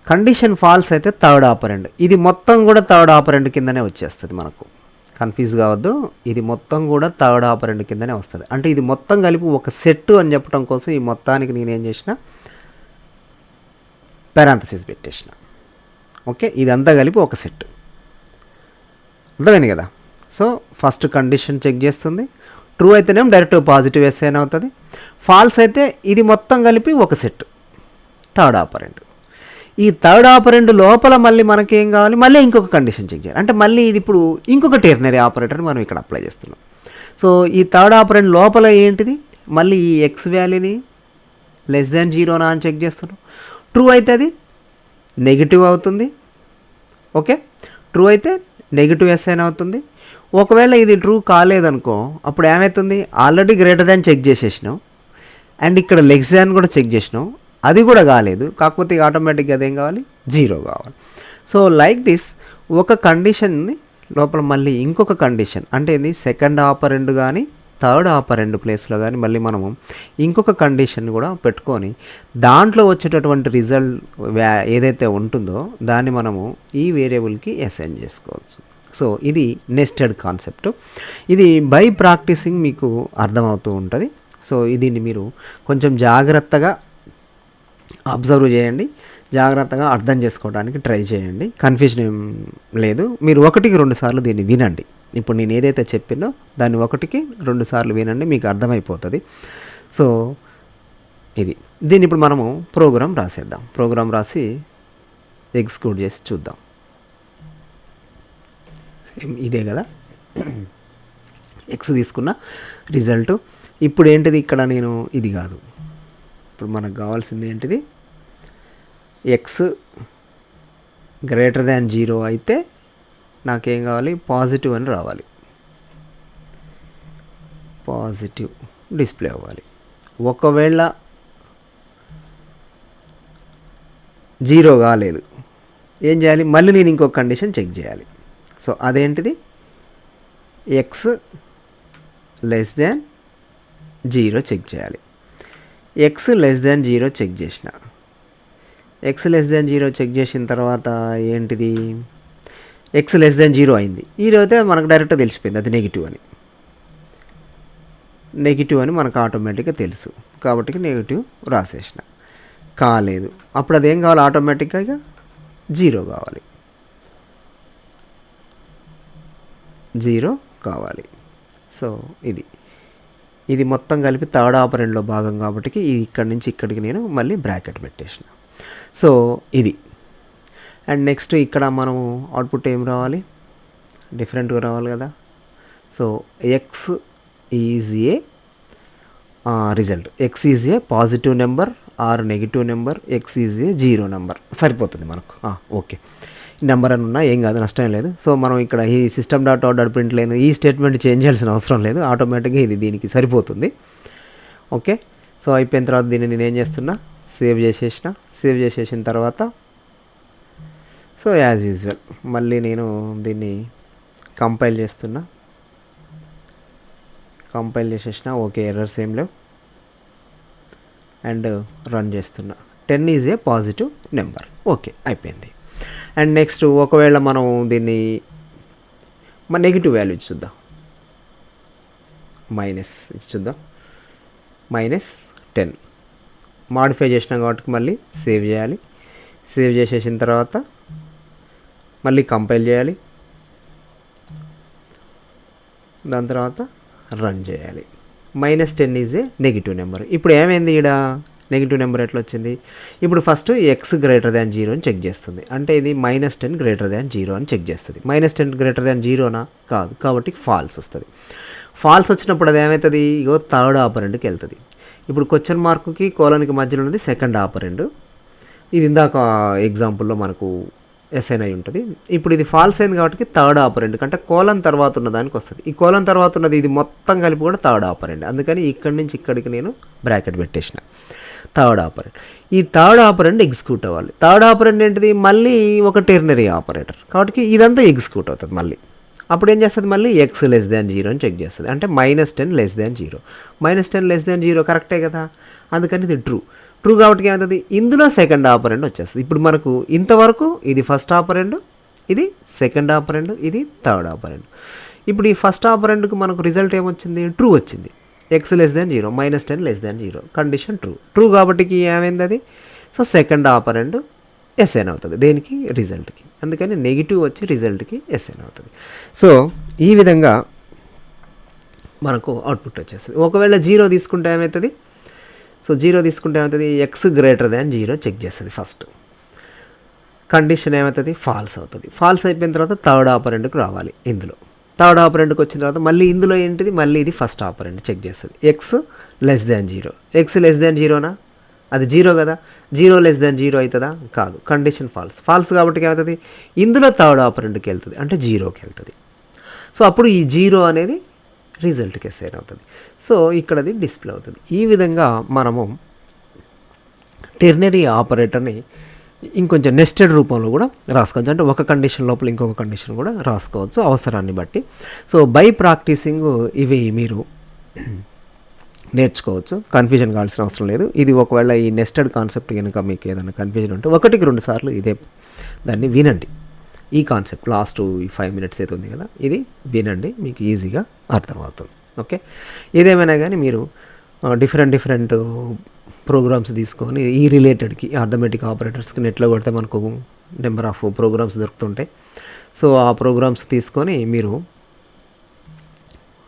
కండిషన్ ఫాల్స్ అయితే థర్డ్ ఆపరెండ్. ఇది మొత్తం కూడా థర్డ్ ఆపరెండ్ కిందనే వచ్చేస్తుంది. మనకు కన్ఫ్యూజ్ కావద్దు, ఇది మొత్తం కూడా థర్డ్ ఆపరెండ్ కిందనే వస్తుంది. అంటే ఇది మొత్తం కలిపి ఒక సెట్ అని చెప్పడం కోసం ఈ మొత్తానికి నేనేం చేసిన, పారాంథసిస్ పెట్టేసిన. ఓకే, ఇదంతా కలిపి ఒక సెట్, అర్థమైంది కదా. సో ఫస్ట్ కండిషన్ చెక్ చేస్తుంది, ట్రూ అయితేనేమో డైరెక్ట్ పాజిటివ్ అసైన్ అవుతుంది. ఫాల్స్ అయితే ఇది మొత్తం కలిపి ఒక సెట్, థర్డ్ ఆపరెండ్. ఈ థర్డ్ ఆపరెండ్ లోపల మళ్ళీ మనకేం కావాలి, మళ్ళీ ఇంకొక కండిషన్ చెక్ చేయాలి. అంటే మళ్ళీ ఇది ఇప్పుడు ఇంకొక టెర్నరీ ఆపరేటర్ని మనం ఇక్కడ అప్లై చేస్తున్నాం. సో ఈ థర్డ్ ఆపరెండ్ లోపల ఏంటిది, మళ్ళీ ఈ ఎక్స్ వాల్యూని లెస్ దాన్ 0 అని చెక్ చేస్తున్నాం. ట్రూ అయితే అది నెగిటివ్ అవుతుంది. ఓకే, ట్రూ అయితే నెగిటివ్ అసైన్ అవుతుంది. ఒకవేళ ఇది ట్రూ కాలేదనుకో, అప్పుడు ఏమవుతుంది, ఆల్రెడీ గ్రేటర్ దాన్ చెక్ చేసేసినాం అండ్ ఇక్కడ లెస్ దాన్ కూడా చెక్ చేసినాం, అది కూడా కాలేదు. కాకపోతే ఆటోమేటిక్గా అదేం కావాలి, 0 కావాలి. సో లైక్ దిస్ ఒక కండిషన్ని లోపల మళ్ళీ ఇంకొక కండిషన్, అంటే ఇది సెకండ్ ఆపరెండ్ కానీ థర్డ్ ఆపరెండ్ ప్లేస్లో కానీ మళ్ళీ మనము ఇంకొక కండిషన్ కూడా పెట్టుకొని దాంట్లో వచ్చేటటువంటి రిజల్ట్ ఏదైతే ఉంటుందో దాన్ని మనము ఈ వేరియబుల్కి అసైన్ చేసుకోవచ్చు. సో ఇది నెస్టెడ్ కాన్సెప్ట్. ఇది బై ప్రాక్టీసింగ్ మీకు అర్థమవుతూ ఉంటుంది. సో దీన్ని మీరు కొంచెం జాగ్రత్తగా అబ్జర్వ్ చేయండి, జాగ్రత్తగా అర్థం చేసుకోవడానికి ట్రై చేయండి. కన్ఫ్యూజన్ ఏం లేదు. మీరు 1-2 సార్లు దీన్ని వినండి. ఇప్పుడు నేను ఏదైతే చెప్పినో దాన్ని 1-2 సార్లు వినండి, మీకు అర్థమైపోతుంది. సో దీన్ని ఇప్పుడు మనము ప్రోగ్రామ్ రాసేద్దాం. ప్రోగ్రామ్ రాసి ఎగ్జిక్యూట్ చేసి చూద్దాం. ఇదే కదా ఎక్స్ తీసుకున్న రిజల్ట్. ఇప్పుడు ఏంటిది, ఇక్కడ నేను ఇది కాదు, ఇప్పుడు మనకు కావాల్సింది ఏంటిది, ఎక్స్ గ్రేటర్ దాన్ 0 అయితే నాకేం కావాలి, పాజిటివ్ అని రావాలి, పాజిటివ్ డిస్ప్లే అవ్వాలి. ఒకవేళ 0 కాలేదు, ఏం చేయాలి, మళ్ళీ నేను ఇంకొక కండిషన్ చెక్ చేయాలి. సో అదేంటిది, ఎక్స్ లెస్ దాన్ 0 చెక్ చేయాలి. ఎక్స్ లెస్ దాన్ 0 చెక్ చేసిన, ఎక్స్ లెస్ దాన్ 0 చెక్ చేసిన తర్వాత ఏంటిది, ఎక్స్ లెస్ దాన్ 0 అయింది. ఈరోజైతే మనకు డైరెక్ట్గా తెలిసిపోయింది అది నెగిటివ్ అని మనకు ఆటోమేటిక్గా తెలుసు కాబట్టి నెగిటివ్ రాసేసిన. కాలేదు, అప్పుడు అదేం కావాలి, ఆటోమేటిక్గా 0 కావాలి, 0 కావాలి. సో ఇది మొత్తం కలిపి థర్డ్ ఆపరెండ్లో భాగం కాబట్టి ఇది ఇక్కడి నుంచి ఇక్కడికి నేను మళ్ళీ బ్రాకెట్ పెట్టేసిన. సో ఇది. అండ్ నెక్స్ట్ ఇక్కడ మనము అవుట్పుట్ ఏం రావాలి, డిఫరెంట్గా రావాలి కదా. So x is a result, x is a positive number or negative number, x is a 0 number సరిపోతుంది మనకు. ఓకే, నెంబర్ అని ఉన్నా ఏం కాదు, నష్టం లేదు. సో మనం ఇక్కడ ఈ system dot out dot print line ఈ స్టేట్మెంట్ చేంజ్ చేయాల్సిన అవసరం లేదు, ఆటోమేటిక్గా ఇది దీనికి సరిపోతుంది. ఓకే, సో అయిపోయిన తర్వాత దీన్ని నేను ఏం చేస్తున్నా, సేవ్ చేసేసిన తర్వాత సో యాజ్ యూజువల్ మళ్ళీ నేను దీన్ని కంపైల్ చేసేసిన. ఓకే, ఎర్రర్స్ ఏం లేవు. అండ్ రన్ చేస్తున్నా. 10 is a positive number. Okay, అయిపోయింది. అండ్ నెక్స్ట్ ఒకవేళ మనం దీన్ని నెగిటివ్ వాల్యూ చూద్దాం, చూద్దాం -10 మాడిఫై చేసినాం కాబట్టి మళ్ళీ సేవ్ చేయాలి. సేవ్ చేసేసిన తర్వాత మళ్ళీ కంపైల్ చేయాలి, దాని తర్వాత రన్ చేయాలి. -10 ఈజ్ ఏ నెగిటివ్ నెంబర్. ఇప్పుడు ఏమైంది, ఇక్కడ నెగిటివ్ నెంబర్ ఎట్లా వచ్చింది, ఇప్పుడు ఫస్ట్ ఎక్స్ గ్రేటర్ దాన్ 0 అని చెక్ చేస్తుంది. అంటే ఇది -10 గ్రేటర్ దాన్ 0 అని చెక్ చేస్తుంది. -10 గ్రేటర్ దాన్ 0నా కాదు, కాబట్టి ఫాల్స్ వస్తుంది. ఫాల్స్ వచ్చినప్పుడు అది ఏమవుతుంది, ఇగో థర్డ్ ఆపరెంట్కి వెళ్తుంది. ఇప్పుడు క్వశ్చన్ మార్కుకి కోలన్కి మధ్యలో ఉన్నది సెకండ్ ఆపరెంట్. ఇది ఇందాక ఎగ్జాంపుల్లో మనకు అసైన్ అయి ఉంటుంది. ఇప్పుడు ఇది ఫాల్స్ అయింది కాబట్టి థర్డ్ ఆపరెంట్ కంటే కోలన్ తర్వాత ఉన్న దానికి వస్తుంది. ఈ కోలన్ తర్వాత ఉన్నది ఇది మొత్తం కలిపి కూడా థర్డ్ ఆపరెంట్, అందుకని ఇక్కడి నుంచి ఇక్కడికి నేను బ్రాకెట్ పెట్టేసిన. థర్డ్ ఆపరెంట్, ఈ థర్డ్ ఆపరెంట్ ఎగ్జిక్యూట్ అవ్వాలి. థర్డ్ ఆపరెంట్ ఏంటిది, మళ్ళీ ఒక టెర్నరీ ఆపరేటర్ కాబట్టి ఇదంతా ఎగ్జిక్యూట్ అవుతుంది. మళ్ళీ అప్పుడు ఏం చేస్తుంది, మళ్ళీ ఎక్స్ లెస్ దాన్ 0 అని చెక్ చేస్తుంది. అంటే -10 లెస్ దాన్ 0, -10 లెస్ దాన్ 0 కరెక్టే కదా, అందుకని ఇది ట్రూ కాబట్టి ఏమవుతుంది, ఇందులో సెకండ్ ఆపరెంట్ వచ్చేస్తుంది. ఇప్పుడు మనకు ఇంతవరకు ఇది ఫస్ట్ ఆపరెంట్, ఇది సెకండ్ ఆపరెంట్, ఇది థర్డ్ ఆపరెంట్. ఇప్పుడు ఈ ఫస్ట్ ఆపరెంట్కి మనకు రిజల్ట్ ఏమొచ్చింది, ట్రూ వచ్చింది. X less than 0, -10 less than 0 condition true కాబట్టి ఏమైంది అది. సో సెకండ్ ఆపరెంట్ అసైన్ అవుతుంది దేనికి, రిజల్ట్కి. అందుకని నెగిటివ్ వచ్చి రిజల్ట్కి అసైన్ అవుతుంది. సో ఈ విధంగా మనకు అవుట్పుట్ వచ్చేస్తుంది. ఒకవేళ 0 తీసుకుంటే ఏమవుతుంది, సో 0 తీసుకుంటే ఏమవుతుంది, ఎక్స్ గ్రేటర్ దాన్ 0 చెక్ చేస్తుంది. ఫస్ట్ కండిషన్ ఏమవుతుంది, ఫాల్స్ అవుతుంది. ఫాల్స్ అయిపోయిన తర్వాత థర్డ్ ఆపరెంట్కి రావాలి. ఇందులో థర్డ్ ఆపరెంట్కి వచ్చిన తర్వాత మళ్ళీ ఇందులో ఏంటిది, మళ్ళీ ఇది ఫస్ట్ ఆపరెంట్ చెక్ చేస్తుంది. X less than 0, x less than 0నా, అది 0 కదా, 0 లెస్ దాన్ 0 అవుతుందా, కాదు, కండిషన్ ఫాల్స్ కాబట్టి ఏమవుతుంది, ఇందులో థర్డ్ ఆపరెంట్కి వెళ్తుంది, అంటే 0కి వెళ్తుంది. సో అప్పుడు ఈ 0 అనేది రిజల్ట్కి అసైన్ అవుతుంది. సో ఇక్కడ అది డిస్ప్లే అవుతుంది. ఈ విధంగా మనము టెర్నరీ ఆపరేటర్ని ఇంకొంచెం నెస్టెడ్ రూపంలో కూడా రాసుకోవచ్చు. అంటే ఒక కండిషన్ లోపల ఇంకొక కండిషన్ కూడా రాసుకోవచ్చు అవసరాన్ని బట్టి. సో బై ప్రాక్టీసింగ్ ఇవి మీరు నేర్చుకోవచ్చు, కన్ఫ్యూజన్ కావాల్సిన అవసరం లేదు. ఇది ఒకవేళ ఈ నెస్టెడ్ కాన్సెప్ట్ కనుక మీకు ఏదైనా కన్ఫ్యూజన్ ఉంటే 1-2 సార్లు ఇదే దాన్ని వినండి. ఈ కాన్సెప్ట్ లాస్ట్ 5 మినిట్స్ అయితే ఉంది కదా, ఇది వినండి, మీకు ఈజీగా అర్థమవుతుంది. ఓకే, ఏదేమైనా కానీ మీరు డిఫరెంట్ ప్రోగ్రామ్స్ తీసుకొని ఈ రిలేటెడ్కి అర్థమెటిక్ ఆపరేటర్స్కి నెట్లో కొడితే మనకు నెంబర్ ఆఫ్ ప్రోగ్రామ్స్ దొరుకుతుంటాయి. సో ఆ ప్రోగ్రామ్స్ తీసుకొని మీరు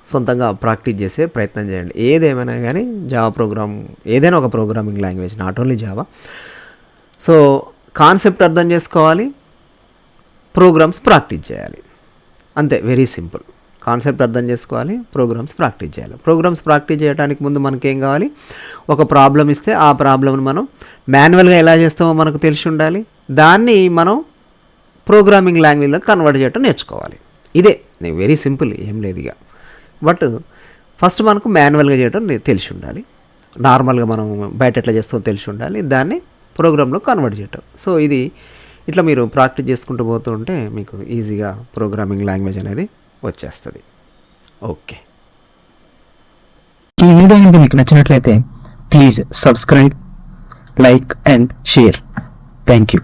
సొంతంగా ప్రాక్టీస్ చేసే ప్రయత్నం చేయండి. ఏదేమైనా కానీ జావా ప్రోగ్రామ్, ఏదైనా ఒక programming language, not only Java. So concept అర్థం చేసుకోవాలి, ప్రోగ్రామ్స్ ప్రాక్టీస్ చేయాలి, అంతే, వెరీ సింపుల్. కాన్సెప్ట్ అర్థం చేసుకోవాలి, ప్రోగ్రామ్స్ ప్రాక్టీస్ చేయాలి. ప్రోగ్రామ్స్ ప్రాక్టీస్ చేయడానికి ముందు మనకేం కావాలి, ఒక ప్రాబ్లం ఇస్తే ఆ ప్రాబ్లమ్ని మనం మాన్యువల్గా ఎలా చేస్తామో మనకు తెలిసి ఉండాలి. దాన్ని మనం ప్రోగ్రామింగ్ లాంగ్వేజ్లో కన్వర్ట్ చేయడం నేర్చుకోవాలి. ఇదే వెరీ సింపుల్, ఏం లేదు ఇక. బట్ ఫస్ట్ మనకు మాన్యువల్గా చేయడం తెలిసి ఉండాలి, నార్మల్గా మనం బయట ఎట్లా చేస్తామో తెలిసి ఉండాలి, దాన్ని ప్రోగ్రాంలో కన్వర్ట్ చేయటం. సో ఇది ఇట్లా మీరు ప్రాక్టీస్ చేసుకుంటూ పోతూ ఉంటే మీకు ఈజీగా ప్రోగ్రామింగ్ లాంగ్వేజ్ అనేది వచ్చేస్తుంది. ఓకే. ఈ వీడియో కనుక మీకు నచ్చినట్లయితే please subscribe, like and share. Thank you.